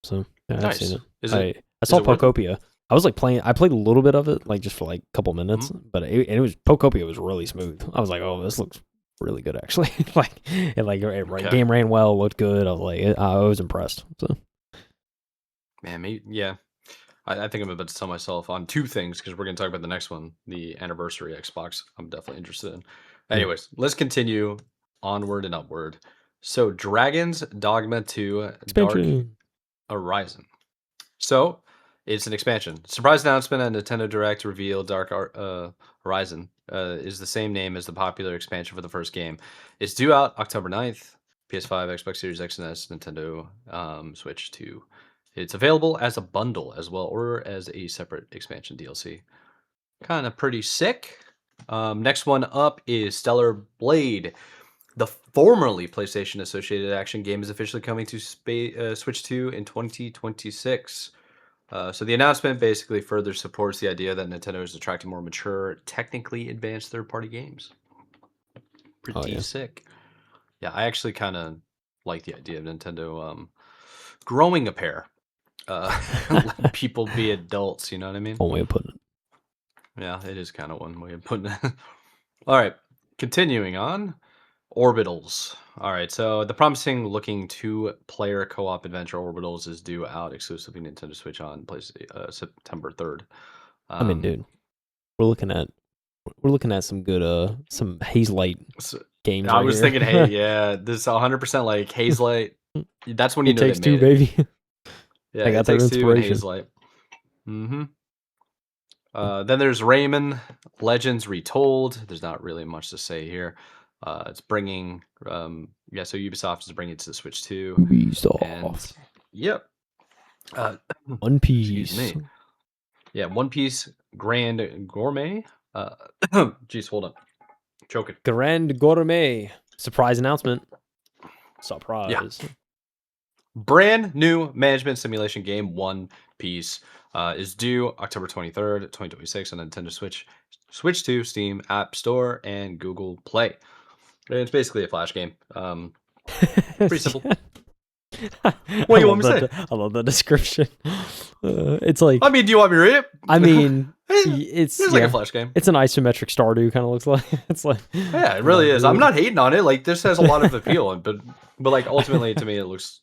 So yeah, I've seen Nice. it. Is it? I saw it worth it? Pokopia. I was like playing. I played a little bit of it, like just for like a couple minutes, but it was Pokopia was really smooth. I was like, oh, this looks really good actually. Okay. Game ran well, looked good. I was like, I was impressed. So Man, maybe, yeah. I think I'm about to tell myself on two things because we're going to talk about the next one, the anniversary Xbox. I'm definitely interested in. Yeah. Anyways, let's continue onward and upward. So, Dragon's Dogma 2 Dark expansion. Horizon. So, it's an expansion. Surprise announcement at Nintendo Direct revealed Horizon is the same name as the popular expansion for the first game. It's due out October 9th, PS5, Xbox Series X and S, Nintendo Switch 2. It's available as a bundle as well, or as a separate expansion DLC. Kind of pretty sick. Next one up is Stellar Blade. The formerly PlayStation associated action game is officially coming to Switch 2 in 2026. So the announcement basically further supports the idea that Nintendo is attracting more mature, technically advanced third-party games. Pretty yeah. sick. Yeah, I actually kind of like the idea of Nintendo growing a pair. Let people be adults, you know what I mean? One way of putting it. Yeah, it is kind of one way of putting it. All right, continuing on. Orbitals. All right, so the promising looking two-player co-op adventure Orbitals is due out exclusively Nintendo Switch on September 3rd. I mean, dude, we're looking at some good some Hazelight so- games. I right was here. thinking, hey, yeah, this 100% like Hazelight. That's when you It know they takes two, made it. baby. Yeah, I it got their takes two and inspiration. Hazelight. Mm-hmm. Then there's Rayman Legends Retold. There's not really much to say here. It's bringing, so Ubisoft is bringing it to the Switch 2. Ubisoft. And, yep. One Excuse Piece. me. Yeah, One Piece Grand Gourmet. Jeez, hold on. Choking. Grand Gourmet. Surprise announcement. Yeah. Surprise. Brand new management simulation game One Piece is due October 23rd, 2026 on Nintendo Switch, Switch 2, Steam, App Store, and Google Play. It's basically a Flash game. Pretty simple. What do you want me to say? I love the description. It's like, I mean, do you want me to read it? I mean, it's like a Flash game. It's an isometric Stardew kind of looks like. It's like, Yeah, it really is. I'm not hating on it. Like, this has a lot of appeal, but like ultimately to me it looks.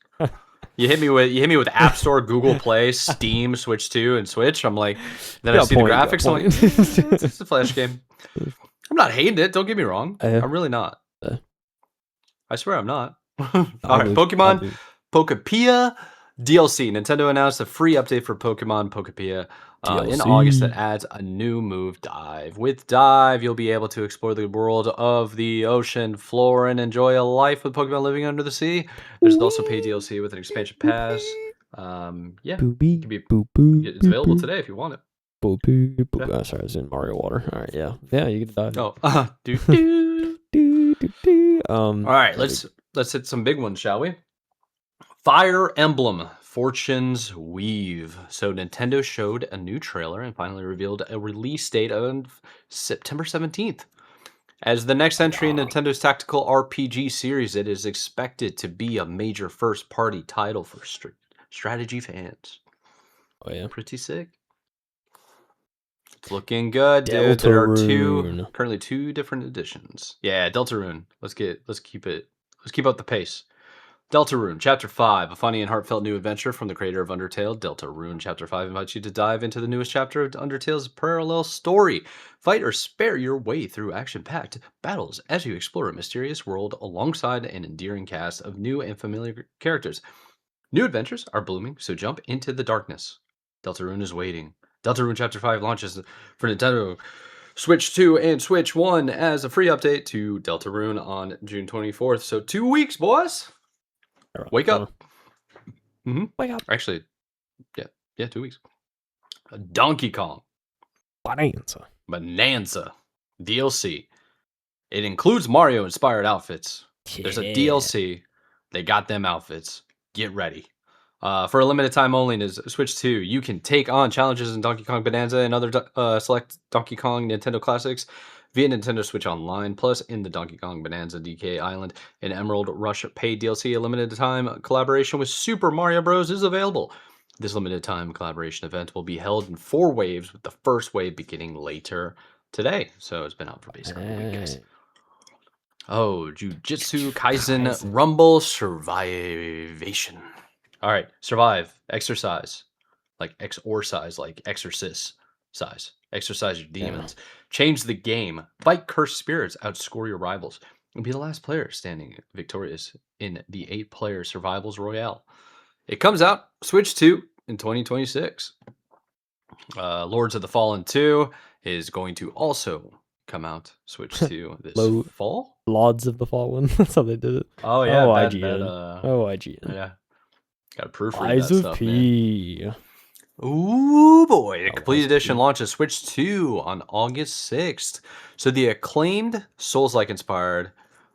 You hit me with App Store, Google Play, Steam, Switch 2, and Switch. I'm like, then I see the graphics. I'm like, it's a Flash game. I'm not hating it. Don't get me wrong. I'm really not. I swear I'm not. All right, Pokemon Pokepia DLC. Nintendo announced a free update for Pokemon Pokepia In August, that DLC. adds a new move, Dive. With Dive, you'll be able to explore the world of the ocean floor and enjoy a life with Pokemon living under the sea. There's also paid Wee. DLC with an expansion pass. Yeah, it Boopy. can be. Boop boop It's boop available boop. today if you want it. Boop boop boop. Yeah. Oh, sorry, I was in Mario Water. All right, yeah. Yeah, you can dive. Oh, do do. Do, do, do. All right, Let me let's hit some big ones, shall we? Fire Emblem Fortune's Weave. So Nintendo showed a new trailer and finally revealed a release date of September 17th. As the next entry in Nintendo's tactical RPG series, it is expected to be a major first-party title for strategy fans. Oh yeah. Pretty sick. It's looking good, dude. There are currently two different editions. Yeah, Deltarune. Let's keep up the pace. Deltarune, Chapter 5, a funny and heartfelt new adventure from the creator of Undertale. Deltarune, Chapter 5 invites you to dive into the newest chapter of Undertale's parallel story. Fight or spare your way through action-packed battles as you explore a mysterious world alongside an endearing cast of new and familiar characters. New adventures are blooming, so jump into the darkness. Deltarune is waiting. Deltarune Chapter 5 launches for Nintendo Switch 2 and Switch 1 as a free update to Deltarune on June 24th. So 2 weeks, boys! Wake up. Wake up. Actually, yeah, 2 weeks. Donkey Kong Bonanza DLC. It includes Mario inspired outfits. There's a DLC. They got them outfits. Get ready. For a limited time only in Switch 2, you can take on challenges in Donkey Kong Bonanza and other select Donkey Kong Nintendo classics via Nintendo Switch Online, plus in the Donkey Kong Bonanza DK Island and Emerald Rush paid DLC. A limited time collaboration with Super Mario Bros. Is available. This limited time collaboration event will be held in 4 waves, with the first wave beginning later today. So it's been out for basically a week, guys. Oh, Jujutsu Kaisen Rumble Survivation. All right, survive, exercise, like exorcise, like exorcist size. Exercise your demons. Change the game. Fight cursed spirits. Outscore your rivals. And be the last player standing victorious in the 8-player Survivals Royale. It comes out Switch 2 in 2026. Lords of the Fallen 2 is going to also come out Switch 2 this fall. Lords of the Fallen. That's how they did it. Oh yeah, IGN. IGN. Yeah, got to proofread Eyes that of stuff, P. man. Ooh boy, the complete Eyes of edition P. launches Switch 2 on August 6th. So the acclaimed Souls-like inspired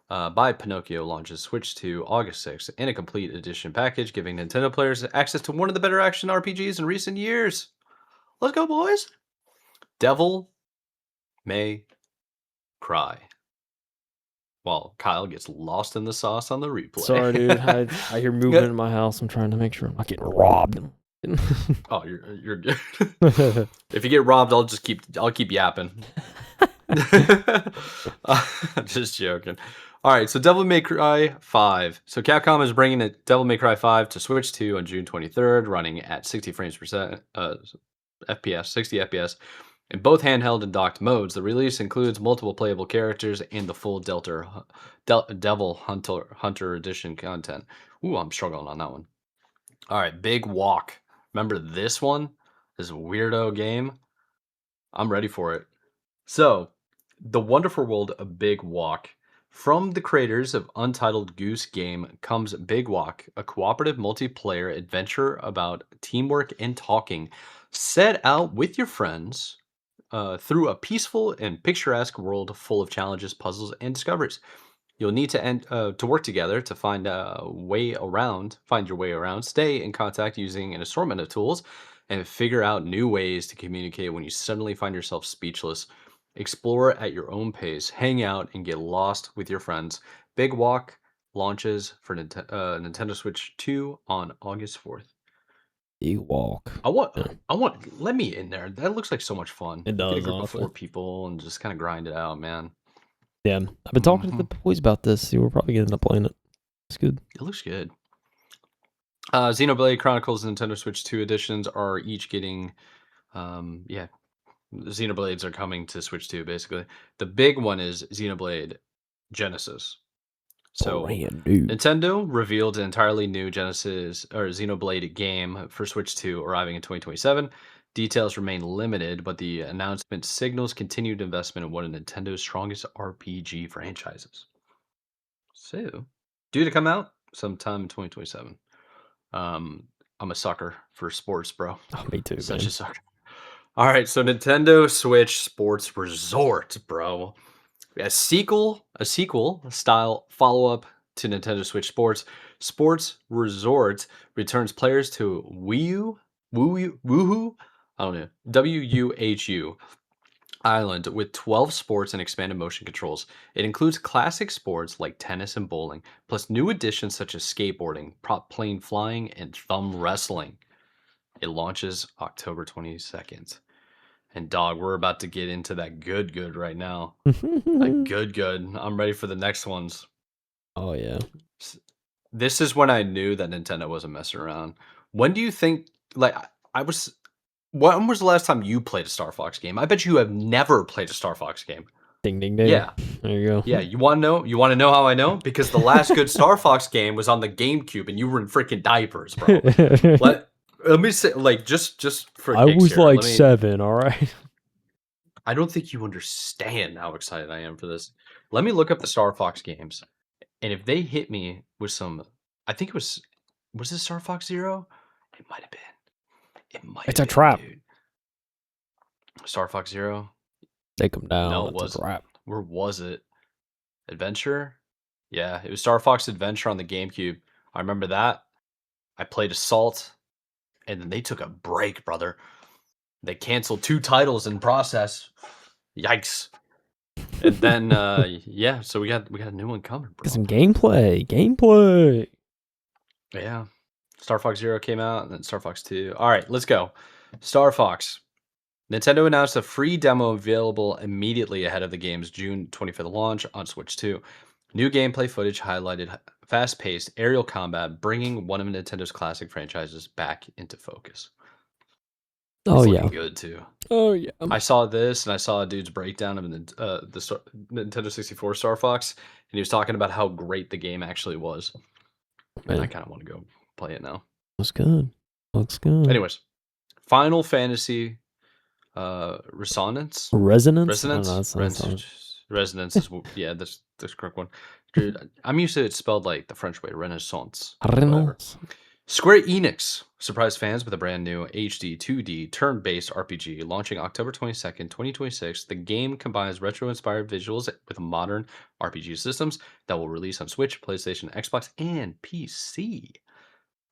by Pinocchio launches Switch 2 August 6th in a complete edition package, giving Nintendo players access to one of the better action RPGs in recent years. Let's go, boys. Devil May Cry. While Kyle gets lost in the sauce on the replay. Sorry, dude. I hear movement in my house. I'm trying to make sure I'm not getting robbed. Oh, you're good. If you get robbed, I'll keep yapping. Just joking. All right, so Devil May Cry 5. So Capcom is bringing the Devil May Cry 5 to Switch 2 on June 23rd, running at 60 frames per second, FPS, 60 FPS, in both handheld and docked modes. The release includes multiple playable characters and the full Devil Hunter Edition content. Ooh, I'm struggling on that one. All right, Big Walk. Remember this one? This weirdo game? I'm ready for it. So, the wonderful world of Big Walk. From the creators of Untitled Goose Game comes Big Walk, a cooperative multiplayer adventure about teamwork and talking. Set out with your friends through a peaceful and picturesque world full of challenges, puzzles, and discoveries. You'll need to work together to find your way around, stay in contact using an assortment of tools, and figure out new ways to communicate when you suddenly find yourself speechless. Explore at your own pace, hang out, and get lost with your friends. Big Walk launches for Nintendo Switch 2 on August 4th. Big Walk. Let me in there. That looks like so much fun. It does, Get a group honestly. of 4 people and just kind of grind it out, man. Yeah, I've been talking to the boys about this. So we're probably going to end up playing it. It's good. It looks good. Xenoblade Chronicles Nintendo Switch 2 editions are each getting, Xenoblades are coming to Switch 2, basically. The big one is Xenoblade Genesis. So, Nintendo revealed an entirely new Genesis or Xenoblade game for Switch 2 arriving in 2027. Details remain limited, but the announcement signals continued investment in one of Nintendo's strongest RPG franchises. So, due to come out sometime in 2027. I'm a sucker for sports, bro. Oh, me too, Such a man. sucker. All right, so Nintendo Switch Sports Resort, bro. A sequel style follow up to Nintendo Switch Sports. Sports Resort returns players to Woohoo, I don't know, WUHU Island with 12 sports and expanded motion controls. It includes classic sports like tennis and bowling, plus new additions such as skateboarding, prop plane flying, and thumb wrestling. It launches October 22nd. And dog, we're about to get into that good right now. That good. I'm ready for the next ones. Oh yeah. This is when I knew that Nintendo wasn't messing around. When do you think like I was when was the last time you played a Star Fox game? I bet you have never played a Star Fox game. Ding ding ding. Yeah. There you go. Yeah, you want to know? You want to know how I know? Because the last good Star Fox game was on the GameCube, and you were in freaking diapers, bro. Let me say, like, just for I kicks was here, like 7, all right. I don't think you understand how excited I am for this. Let me look up the Star Fox games, and if they hit me with some, I think was it Star Fox Zero? It might have been. It might It's have a been, trap. dude. Star Fox Zero? Take them down. No, it It's a wasn't. trap. Where was it? Adventure? Yeah, it was Star Fox Adventure on the GameCube. I remember that. I played Assault, and then they took a break, brother. They canceled 2 titles in process. Yikes. And then yeah, so we got a new one coming, Get bro. some gameplay. Yeah. Star Fox Zero came out, and then Star Fox 2. All right, let's go. Star Fox. Nintendo announced a free demo available immediately ahead of the game's June 25th launch on Switch 2. New gameplay footage highlighted fast-paced aerial combat, bringing one of Nintendo's classic franchises back into focus. Oh It's yeah. looking good too. Oh yeah. I saw this, and I saw a dude's breakdown of Nintendo 64 Star Fox, and he was talking about how great the game actually was. And I Man, kind of want to go play it now. looks good. Looks good. Anyways, Final Fantasy Resonance. Resonance. I don't know. Resonance is yeah, that's the correct one. Dude, I'm used to it spelled like the French way, Renaissance. Whatever. Renaissance. Square Enix surprised fans with a brand new HD 2D turn-based RPG launching October 22nd, 2026. The game combines retro-inspired visuals with modern RPG systems that will release on Switch, PlayStation, Xbox, and PC.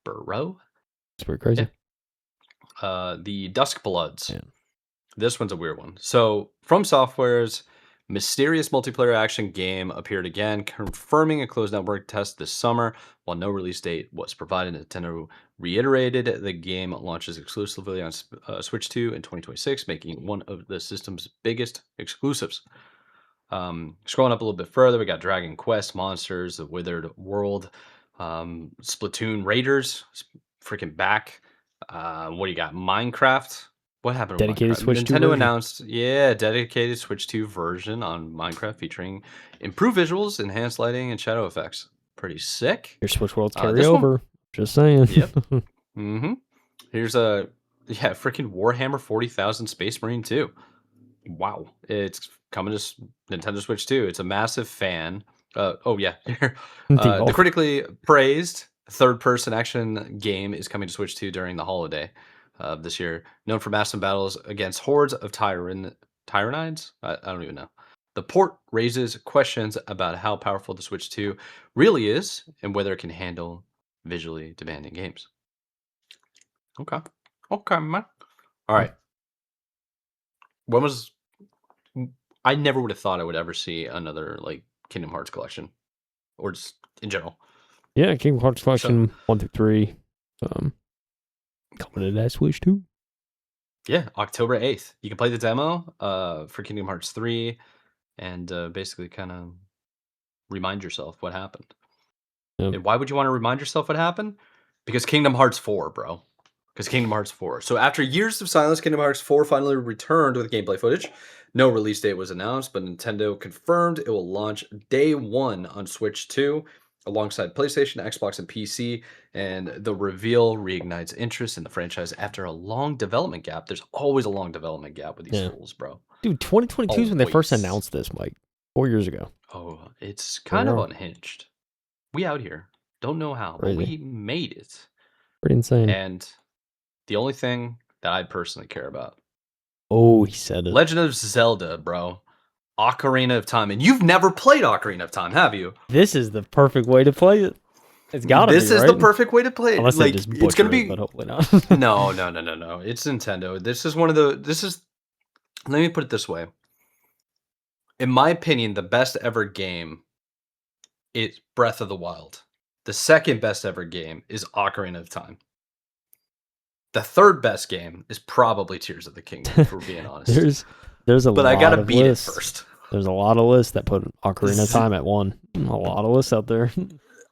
Bro. It's pretty crazy. Yeah. The Dusk Bloods. Yeah. This one's a weird one. So, From Software's mysterious multiplayer action game appeared again, confirming a closed network test this summer. While no release date was provided, Nintendo reiterated the game launches exclusively on Switch 2 in 2026, making it one of the system's biggest exclusives. Scrolling up a little bit further, we got Dragon Quest, Monsters, The Withered World, Splatoon Raiders, freaking back. What do you got? Minecraft. What happened to Dedicated Minecraft? Switch 2 Nintendo version. announced, dedicated Switch 2 version on Minecraft featuring improved visuals, enhanced lighting, and shadow effects. Pretty sick. Your Switch Worlds carry This one, over. Just saying. yep. Here's a freaking Warhammer 40,000 Space Marine 2. Wow, it's coming to Nintendo Switch 2. It's a massive fan. Oh yeah, the critically praised third-person action game is coming to Switch 2 during the holiday of this year. Known for massive battles against hordes of Tyranids? I don't even know. The port raises questions about how powerful the Switch 2 really is and whether it can handle visually demanding games. Okay, man. All right. When was I never would have thought I would ever see another like Kingdom Hearts collection, or just in general. Yeah, Kingdom Hearts collection 1 through 3. Coming to that Switch 2. Yeah, October 8th. You can play the demo for Kingdom Hearts 3 and basically kind of remind yourself what happened. Yep. And why would you want to remind yourself what happened? Because Kingdom Hearts 4, bro. Because Kingdom Hearts 4. So after years of silence, Kingdom Hearts 4 finally returned with gameplay footage. No release date was announced, but Nintendo confirmed it will launch day 1 on Switch 2. alongside PlayStation, Xbox, and PC, and the reveal reignites interest in the franchise after a long development gap. There's always a long development gap with these Yeah. fools, bro. Dude, 2022 is when they first Always. announced this, Mike. 4 years ago. Oh, it's There we kind of are. unhinged. We out here. Don't know how, but Crazy. we made it. Pretty insane. And the only thing that I personally care about, Oh, he said it. Legend of Zelda, bro. Ocarina of Time. And you've never played Ocarina of Time, have you? This is the perfect way to play it. It's gotta This be, is right? the perfect way to play it. Unless they Like, just it's gonna butcher it, be but hopefully not. no. It's Nintendo. This is one of the let me put it this way. In my opinion, the best ever game is Breath of the Wild. The second best ever game is Ocarina of Time. The third best game is probably Tears of the Kingdom, if we're being honest. There's a But lot I gotta of beat lists. it first. There's a lot of lists that put Ocarina of Time at 1. A lot of lists out there.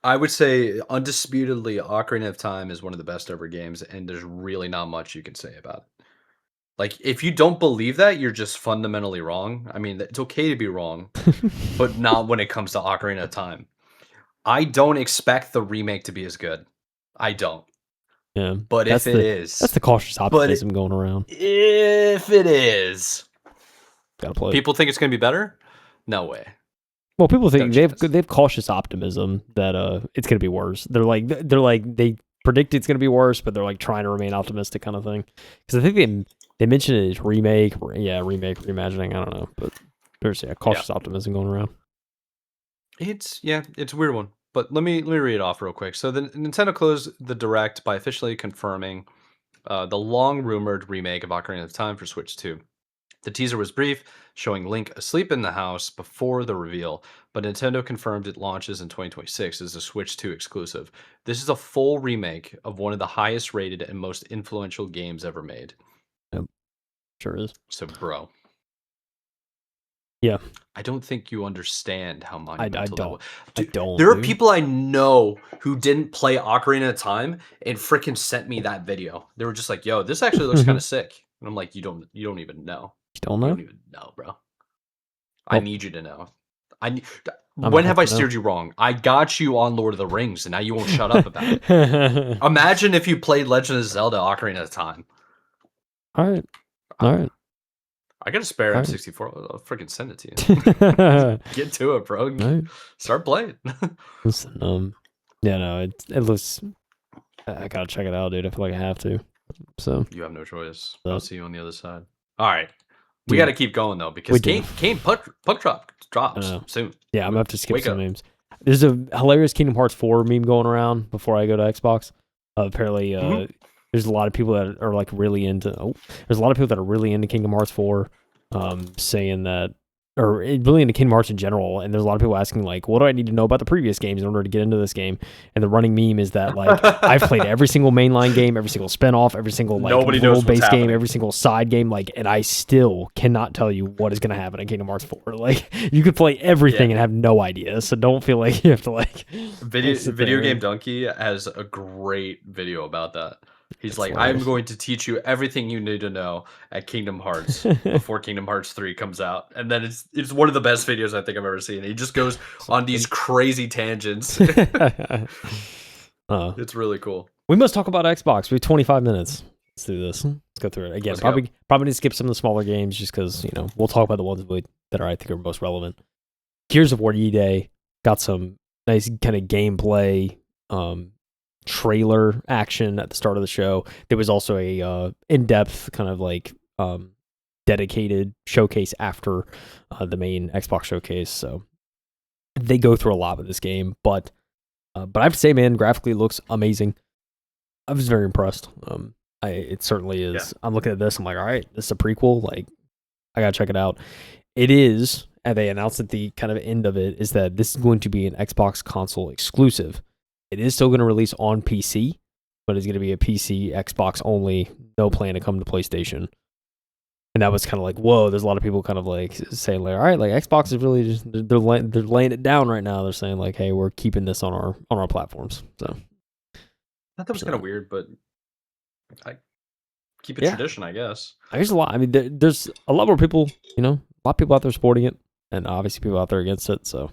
I would say undisputedly Ocarina of Time is one of the best ever games, and there's really not much you can say about it. Like, if you don't believe that, you're just fundamentally wrong. I mean, it's okay to be wrong, but not when it comes to Ocarina of Time. I don't expect the remake to be as good. I don't. Yeah. But if it that's the cautious optimism going around. If it is, Gotta play. People think it's gonna be better? No way. Well, people think No they have cautious optimism that it's gonna be worse. They're like they predict it's gonna be worse, but they're like trying to remain optimistic, kind of thing. Because I think they mentioned it as remake, reimagining. I don't know, but there's cautious optimism going around. It's a weird one. But let me read it off real quick. So the Nintendo closed the direct by officially confirming the long rumored remake of Ocarina of Time for Switch 2. The teaser was brief, showing Link asleep in the house before the reveal, but Nintendo confirmed it launches in 2026 as a Switch 2 exclusive. This is a full remake of one of the highest rated and most influential games ever made. Yep. Sure is. So, bro. Yeah. I don't think you understand how monumental that was. I don't. There are people I know who didn't play Ocarina of Time and freaking sent me that video. They were just like, "Yo, this actually looks kind of sick." And I'm like, "You don't even know. You don't know? You don't even know, bro. I need you to know. I'm When have I steered you wrong? I got you on Lord of the Rings, and now you won't shut up about it. Imagine if you played Legend of Zelda Ocarina of Time. All right. I got a spare M64. I'll freaking send it to you. Get to it, bro. Right. Start playing. Listen, yeah, no, it looks. I gotta check it out, dude. I feel like I have to. So you have no choice. I'll see you on the other side. All right, we got to keep going though because Game Puck drops soon. Yeah, I'm gonna have to skip some names. There's a hilarious Kingdom Hearts 4 meme going around before I go to Xbox. Apparently, there's a lot of people that are like really into. There's a lot of people that are really into Kingdom Hearts 4, saying that, or really into Kingdom Hearts in general. And there's a lot of people asking like, "What do I need to know about the previous games in order to get into this game?" And the running meme is that like I've played every single mainline game, every single spinoff, every single like little base game, every single side game, like, and I still cannot tell you what is going to happen in Kingdom Hearts 4. Like, you could play everything and have no idea. So don't feel like you have to like. Video Game Donkey has a great video about that. He's like, I'm going to teach you everything you need to know at Kingdom Hearts before Kingdom Hearts 3 comes out. And then it's one of the best videos I think I've ever seen. He just goes on these crazy tangents. It's really cool. We must talk about Xbox. We have 25 minutes. Let's do this. Let's go through it. Again, probably need to skip some of the smaller games just because, we'll talk about the ones that I think are most relevant. Gears of War E-Day got some nice kind of gameplay, trailer action at the start of the show. There was also a in-depth kind of like dedicated showcase after the main Xbox showcase. So they go through a lot with this game, but I have to say, man, graphically it looks amazing. I was very impressed. It certainly is. Yeah. I'm looking at this. I'm like, all right, this is a prequel. Like, I gotta check it out. It is, and they announced at the kind of end of it, is that this is going to be an Xbox console exclusive. It is still going to release on PC, but it's going to be a PC, Xbox only, no plan to come to PlayStation. And that was kind of like, whoa, there's a lot of people kind of like saying, like, all right, like Xbox is really just, they're laying it down right now. They're saying like, hey, we're keeping this on our platforms. So I thought that was kind of weird, but I keep it tradition, I guess. There's a lot. I mean, there's a lot more people, a lot of people out there supporting it, and obviously people out there against it. So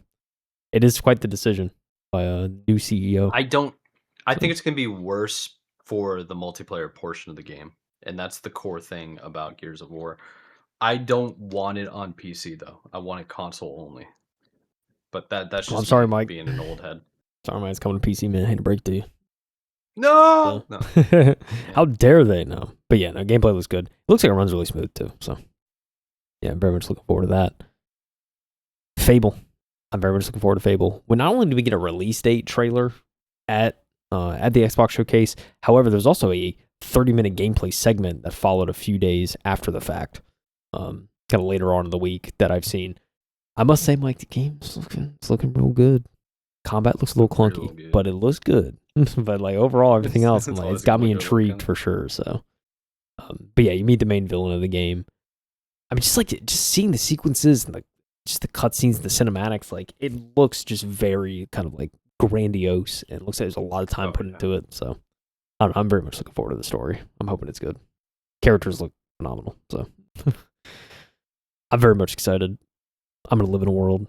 it is quite the decision. by a new CEO. I think it's gonna be worse for the multiplayer portion of the game, and that's the core thing about Gears of War. I don't want it on PC though. I want it console only. But that's Oh, I'm just sorry, me Mike. being an old head. Sorry, man. It's coming to PC, man. I hate to break to you. No, no. How dare they? No. But yeah, no, gameplay looks good. It looks like it runs really smooth too. So yeah, I'm very much looking forward to that. Fable. I'm very much looking forward to Fable. Well, not only did we get a release date trailer at the Xbox showcase, however, there's also a 30-minute gameplay segment that followed a few days after the fact, kind of later on in the week that I've seen. I must say, Mike, the game's looking real good. Combat looks a little clunky, but it looks good. But like overall, everything else, it's got me intrigued for sure. So, but yeah, you meet the main villain of the game. I mean, just seeing the sequences and just the cutscenes, the cinematics, like it looks just very kind of like grandiose, and it looks like there's a lot of time put into it. So, I don't know, I'm very much looking forward to the story. I'm hoping it's good. Characters look phenomenal, so I'm very much excited. I'm gonna live in a world.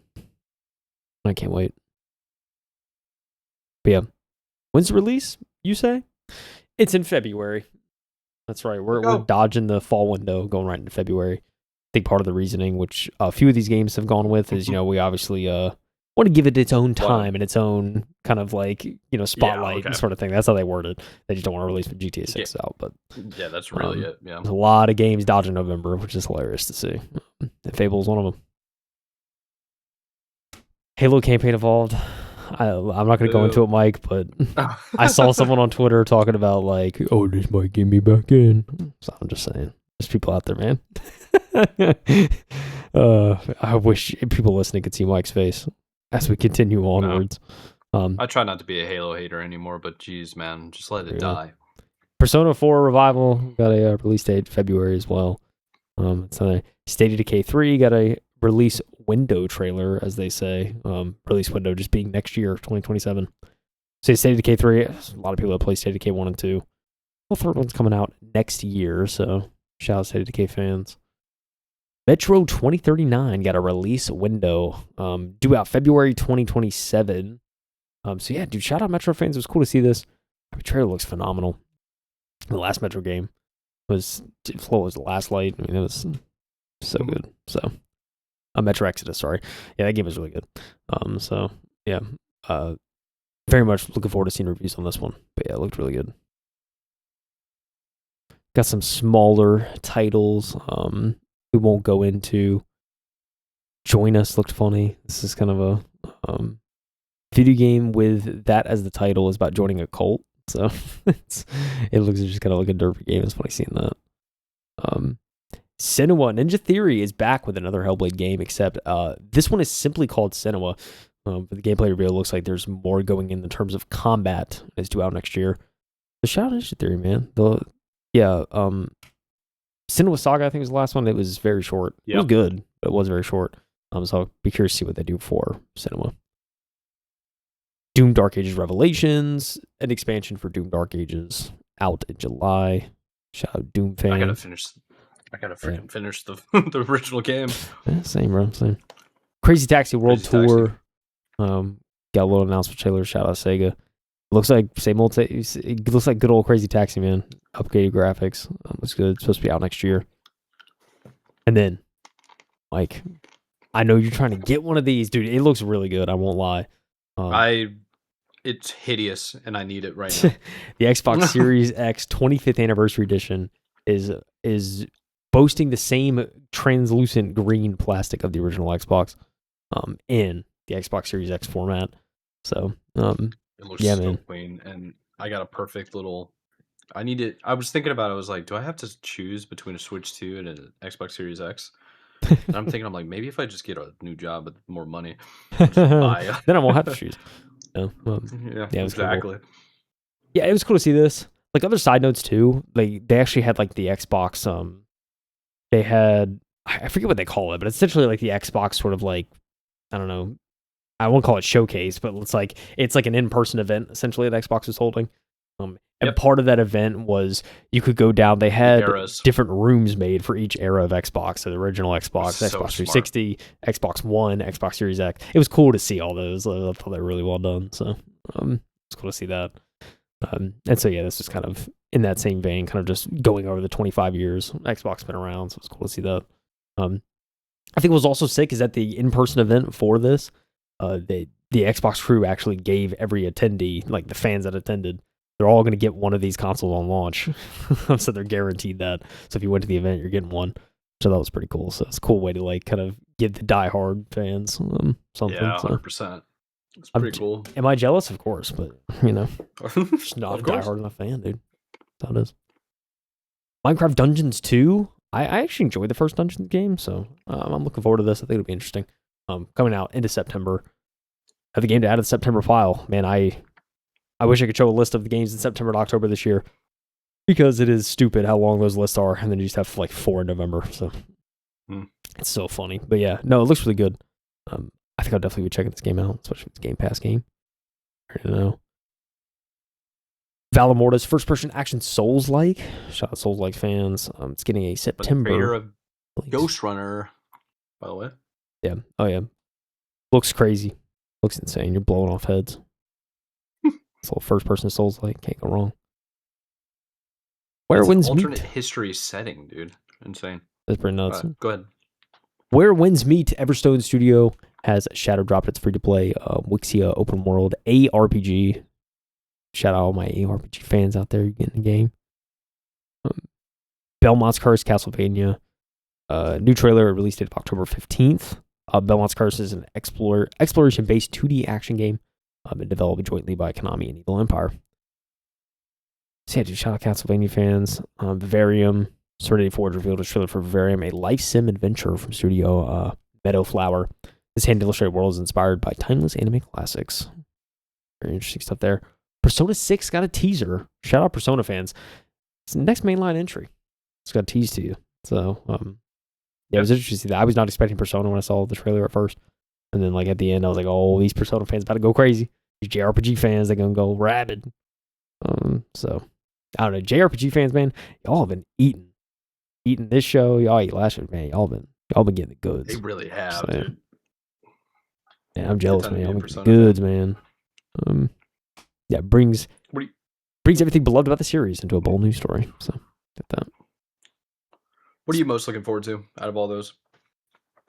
I can't wait. But yeah, when's the release? You say it's in February. That's right. We're dodging the fall window, going right into February. I think part of the reasoning, which a few of these games have gone with, is we obviously want to give it its own time and its own kind of like spotlight and sort of thing. That's how they word it. They just don't want to release GTA 6 out. But yeah, that's really it. Yeah, there's a lot of games dodging November, which is hilarious to see. And Fable's one of them. Halo campaign evolved. I'm not going to go into it, Mike, but I saw someone on Twitter talking about like, oh, this might get me back in. So I'm just saying, there's people out there, man. I wish people listening could see Mike's face as we continue onwards. I try not to be a Halo hater anymore, but geez, man, just let it die. Persona 4 Revival got a release date February as well. It's a State of Decay 3 got a release window trailer, as they say. Release window just being next year, 2027. So State of Decay 3, a lot of people that play State of Decay 1 and 2. The third one's coming out next year, so shout out State of Decay fans. Metro 2039 got a release window due out February 2027. So yeah, dude, shout out Metro fans. It was cool to see this. The trailer looks phenomenal. The last Metro game was the Last Light. I mean, it was so good. So Metro Exodus, sorry. Yeah, that game was really good. So yeah, very much looking forward to seeing reviews on this one. But yeah, it looked really good. Got some smaller titles. We won't go into. Join Us looked funny. This is kind of a video game with that as the title is about joining a cult. So it looks just kind of like a derpy game. It's funny seeing that. Senua Ninja Theory is back with another Hellblade game, except this one is simply called Senua. But the gameplay reveal looks like there's more going in terms of combat. It's due out next year. The shout out Ninja Theory, man. Senua Saga, I think was the last one. It was very short. Yep. It was good, but it was very short. So I'll be curious to see what they do for Senua. Doom Dark Ages Revelations, an expansion for Doom Dark Ages out in July. Shout out Doom fans. I gotta freaking finish the the original game. Yeah, same, bro. Same. Crazy Taxi World Tour. Got a little announcement trailer. Shout out Sega. Looks like same old. It looks like good old Crazy Taxi, man. Upgraded graphics. Looks good. It's supposed to be out next year. And then, Mike, I know you're trying to get one of these, dude. It looks really good. I won't lie. It's hideous, and I need it right now. The Xbox Series X 25th Anniversary Edition is boasting the same translucent green plastic of the original Xbox, in the Xbox Series X format. So, it looks so clean, and I got a perfect little. I need it. I was thinking about it. I was like, do I have to choose between a Switch 2 and an Xbox Series X? And I'm thinking, I'm like, maybe if I just get a new job with more money, I'll just buy. Then I won't have to choose. Yeah, exactly. Cool. Yeah, it was cool to see this. Like other side notes too. They actually had like the Xbox. They had, I forget what they call it, but it's essentially like the Xbox sort of like, I don't know. I won't call it showcase, but it's like an in-person event essentially that Xbox was holding. And Yep. part of that event was you could go down. They had eras. different rooms made for each era of Xbox. So the original Xbox, So Xbox smart. 360, Xbox One, Xbox Series X. It was cool to see all those. I thought they were really well done. So it's cool to see that. And so yeah, this is kind of in that same vein, kind of just going over the 25 years Xbox been around. So it's cool to see that. I think what was also sick is at the in-person event for this, the Xbox crew actually gave every attendee, like the fans that attended, they're all going to get one of these consoles on launch. So they're guaranteed that. So if you went to the event, you're getting one. So that was pretty cool. So it's a cool way to like kind of give the diehard fans something. Yeah, So 100%. It's pretty cool. am I jealous? Of course, but you know, just not Of a course. diehard enough fan, dude. That's how it is. Minecraft Dungeons 2. I actually enjoyed the first Dungeons game, so I'm looking forward to this. I think it'll be interesting. Coming out into September. Have the game to add to the September file. Man, I wish I could show a list of the games in September and October this year, because it is stupid how long those lists are, and then you just have like 4 in November. So it's so funny. But yeah, no, it looks really good. I think I'll definitely be checking this game out, especially if it's a Game Pass game. I don't know. Valimorta's first-person action Souls-like. Shout out Souls-like fans. It's getting a September. Creator of Ghost Runner, by the way. Yeah. Oh yeah. Looks crazy. Looks insane. You're blowing off heads. It's all first-person Souls-like. Can't go wrong. Where Winds Meet. Alternate history setting, dude. Insane. That's pretty nuts. Go ahead. Where Winds Meet. Everstone Studio has Shadow dropped its free-to-play Wixia open world ARPG. Shout out all my ARPG fans out there getting the game. Belmont's Curse, Castlevania. New trailer release date of October 15th. Belmont's Curse is an exploration-based 2D action game and developed jointly by Konami and Evil Empire. So yeah, dude, shout out Castlevania fans. Vivarium. Serenity Forge revealed a trailer for Vivarium, a life sim adventure from studio Meadowflower. This hand-illustrated world is inspired by timeless anime classics. Very interesting stuff there. Persona 6 got a teaser. Shout out Persona fans. It's the next mainline entry. It's got a tease to you. So, yeah, it was interesting to see that. I was not expecting Persona when I saw the trailer at first. And then, like, at the end, I was like, oh, these Persona fans about to go crazy. These JRPG fans, they're going to go rabid. So, I don't know. JRPG fans, man, y'all have been eating this show. Y'all eat last week, man. Y'all been getting the goods. They really have, So, dude. Yeah, I'm jealous, man. Y'all been getting the Persona goods, man. Yeah, brings What do you, everything beloved about the series into a bold new story. So, get that. what are you most looking forward to out of all those?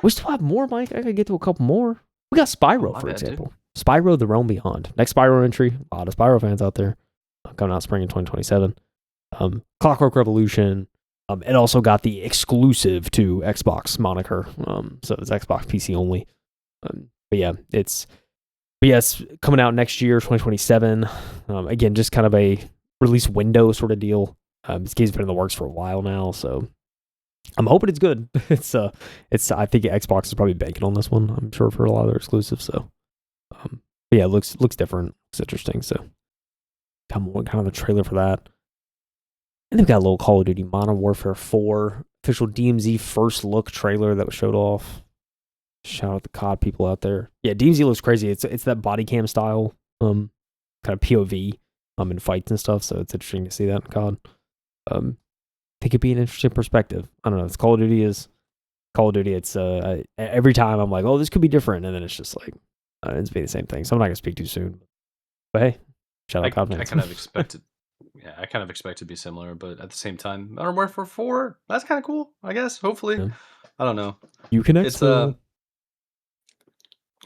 We still have more, Mike. I gotta get to a couple more. We got Spyro, for example. Spyro: The Realm Beyond. Next Spyro entry. A lot of Spyro fans out there. Coming out spring in 2027. Clockwork Revolution. It also got the exclusive to Xbox moniker. So it's Xbox PC only. But yeah, it's coming out next year, 2027. Again, just kind of a release window sort of deal. This game's been in the works for a while now, so I'm hoping it's good. It's I think Xbox is probably banking on this one. I'm sure for a lot of their exclusives. So, but yeah, it looks different. Looks interesting. So, kind of a trailer for that. And they've got a little Call of Duty Modern Warfare 4 official DMZ first look trailer that was showed off. Shout out the COD people out there. Yeah, DMZ looks crazy. It's that body cam style, kind of POV, in fights and stuff. So it's interesting to see that in COD. I think it'd be an interesting perspective. I don't know. It's Call of Duty. It's every time I'm like, oh, this could be different, and then it's just like it's be the same thing. So I'm not gonna speak too soon. But hey, shout out COD fans. I kind of expected. Yeah, I kind of expect it to be similar, but at the same time, Modern Warfare 4, that's kind of cool, I guess. Hopefully. Yeah. I don't know. You can It's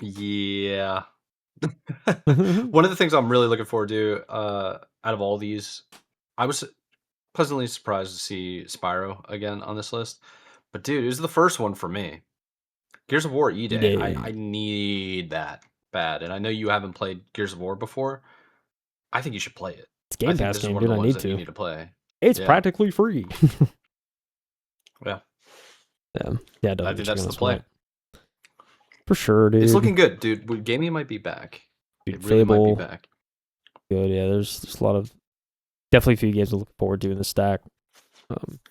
yeah. One of the things I'm really looking forward to, out of all these, I was pleasantly surprised to see Spyro again on this list. But dude, it was the first one for me. Gears of War E-Day. I need that bad. And I know you haven't played Gears of War before. I think you should play it. It's Game Pass game, dude. I need to. You need to play. It's practically free. Yeah. Yeah, I think that's the play. For sure, dude. It's looking good, dude. Gaming might be back. Dude, it really might be back. Good, yeah. There's a lot of definitely a few games to look forward to in the stack.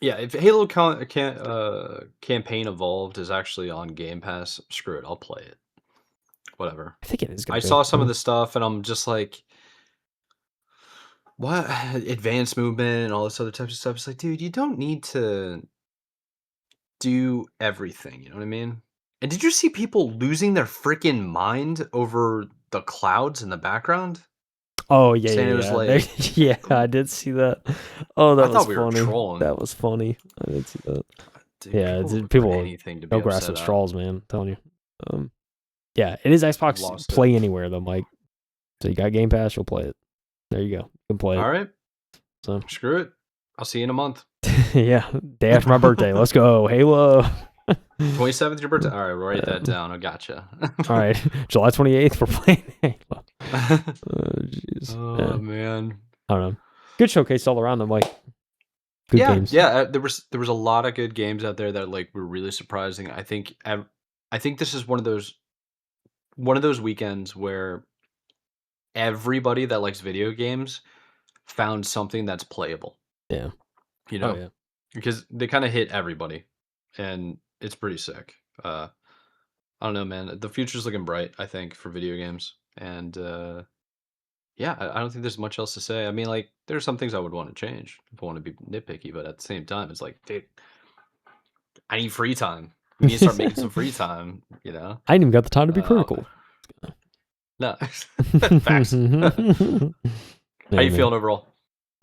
Yeah, if Halo Campaign Evolved is actually on Game Pass, screw it, I'll play it. Whatever. I think it is. I saw some of the stuff, and I'm just like, what advanced movement and all this other types of stuff. It's like, dude, you don't need to do everything. You know what I mean? And did you see people losing their freaking mind over the clouds in the background? Oh yeah, Saying it was yeah, yeah. like, Yeah, I did see that. Oh, I that was thought we were funny. trolling. That was funny. I did see that. Dude, Yeah, people would do people anything to be no upset grasping at. straws, man. I'm telling you. Um, yeah, it is Xbox Lost it. Play Anywhere though, Mike. So you got Game Pass, you'll play it. There you go. You can play All it. right, So screw it. I'll see you in a month. yeah, day after my birthday. Let's go, Halo. 27th, your birthday. All right, we'll write that Um, down. I gotcha. all right, July 28th, we're playing Halo. Oh jeez. Oh man. I don't know. Good showcase all around though, Mike. Good Yeah, games. yeah. There was a lot of good games out there that like were really surprising. I think this is one of those weekends where everybody that likes video games found something that's playable. Yeah. You Oh know, yeah. because they kind of hit everybody, and it's pretty sick. I don't know, man. The future's looking bright, I think, for video games, and yeah, I don't think there's much else to say. I mean, like, there's some things I would want to change if I want to be nitpicky, but at the same time, it's like, dude, I need free time. We need to start making some free time, you know? I ain't even got the time to be Uh, critical. no, facts. How Yeah, you man. feeling overall?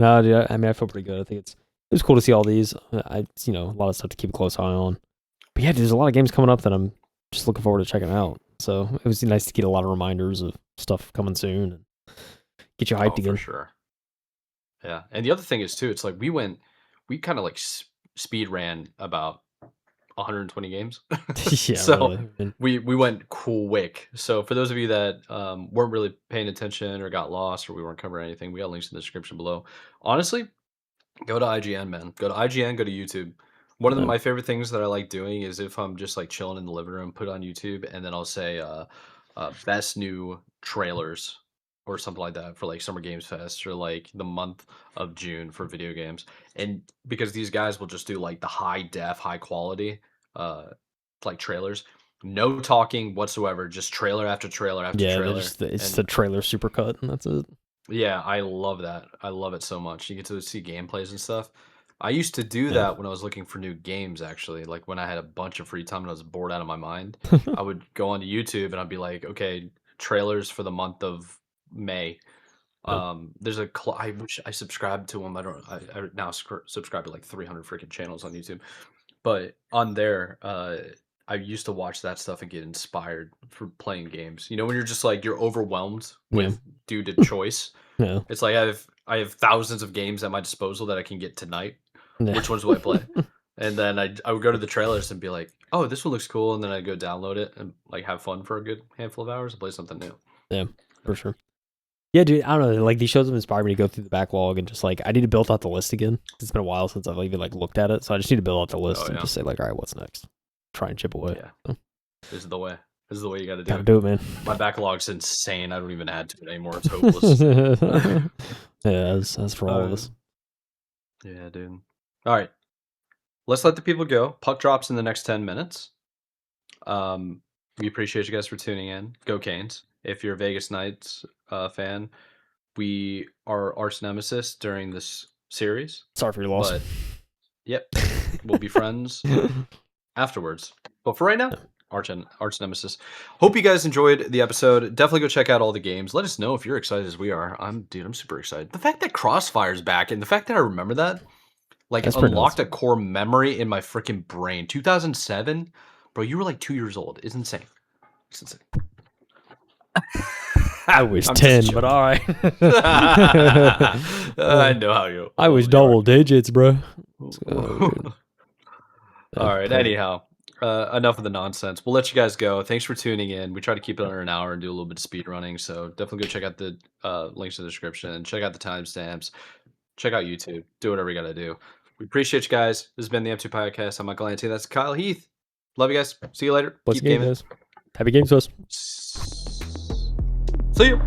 No, dude, I mean, I feel pretty good. I think it was cool to see all these. A lot of stuff to keep a close eye on. But yeah, dude, there's a lot of games coming up that I'm just looking forward to checking out. So it was nice to get a lot of reminders of stuff coming soon and get you hyped Oh, for again. sure. Yeah, and the other thing is too, it's like we kind of like speed ran about 120 games. Yeah, So really. I mean, we went quick. So for those of you that weren't really paying attention or got lost or we weren't covering anything, we got links in the description below. Honestly, go to IGN, man. Go to IGN, go to YouTube. One of uh, my favorite things that I like doing is if I'm just like chilling in the living room, put it on YouTube, and then I'll say best new trailers or something like that for like Summer Games Fest or like the month of June for video games. And because these guys will just do like the high def, high quality uh like trailers, no talking whatsoever, just trailer after trailer after yeah, trailer. it's the And trailer supercut, and that's it. yeah, I love that. I love it so much. You get to see gameplays and stuff. I used to do Yeah. that when I was looking for new games, actually. Like when I had a bunch of free time and I was bored out of my mind, I would go onto YouTube and I'd be like, okay, trailers for the month of May. Yep. I wish I subscribed to them. I now subscribe to like 300 freaking channels on YouTube. But on there, I used to watch that stuff and get inspired for playing games. You know, when you're just like you're overwhelmed Yeah. with due to choice. Yeah. It's like I have thousands of games at my disposal that I can get tonight. Yeah. Which ones will I play? And then I would go to the trailers and be like, "Oh, this one looks cool," and then I'd go download it and like have fun for a good handful of hours and play something new. Yeah, for sure. Yeah, dude, I don't know. Like these shows have inspired me to go through the backlog and just like I need to build out the list again. It's been a while since I've even like looked at it, so I just need to build out the list Oh and yeah, just say like, all right, what's next? Try and chip away. yeah. So, This is the way. This is the way you got to do gotta it. do it, man. My backlog's insane. I don't even add to it anymore. It's hopeless. Yeah, that's for all of us. Yeah, dude. All right, let's let the people go. Puck drops in the next 10 minutes. We appreciate you guys for tuning in. Go Canes. If you're a Vegas Knights fan, we are arch nemesis during this series, Sorry for your loss. but yep, we'll be friends afterwards. But for right now, arch nemesis. Hope you guys enjoyed the episode. Definitely go check out all the games. Let us know if you're excited as we are. I'm super excited. The fact that Crossfire's back and the fact that I remember that like That's pretty nuts. unlocked a core memory in my freaking brain. 2007, bro. You were like 2 years old. It's insane. It's insane. I was I'm 10, just but joking. all right. I know how you. I was you are. double digits, bro. All right. Crazy. Anyhow, enough of the nonsense. We'll let you guys go. Thanks for tuning in. We try to keep it under an hour and do a little bit of speed running. So definitely go check out the links in the description. Check out the timestamps. Check out YouTube. Do whatever you got to do. We appreciate you guys. This has been the M2 Podcast. I'm Michael Anthony. That's Kyle Heath. Love you guys. See you later. What's Keep the game, gaming. guys? Happy games to us. See you.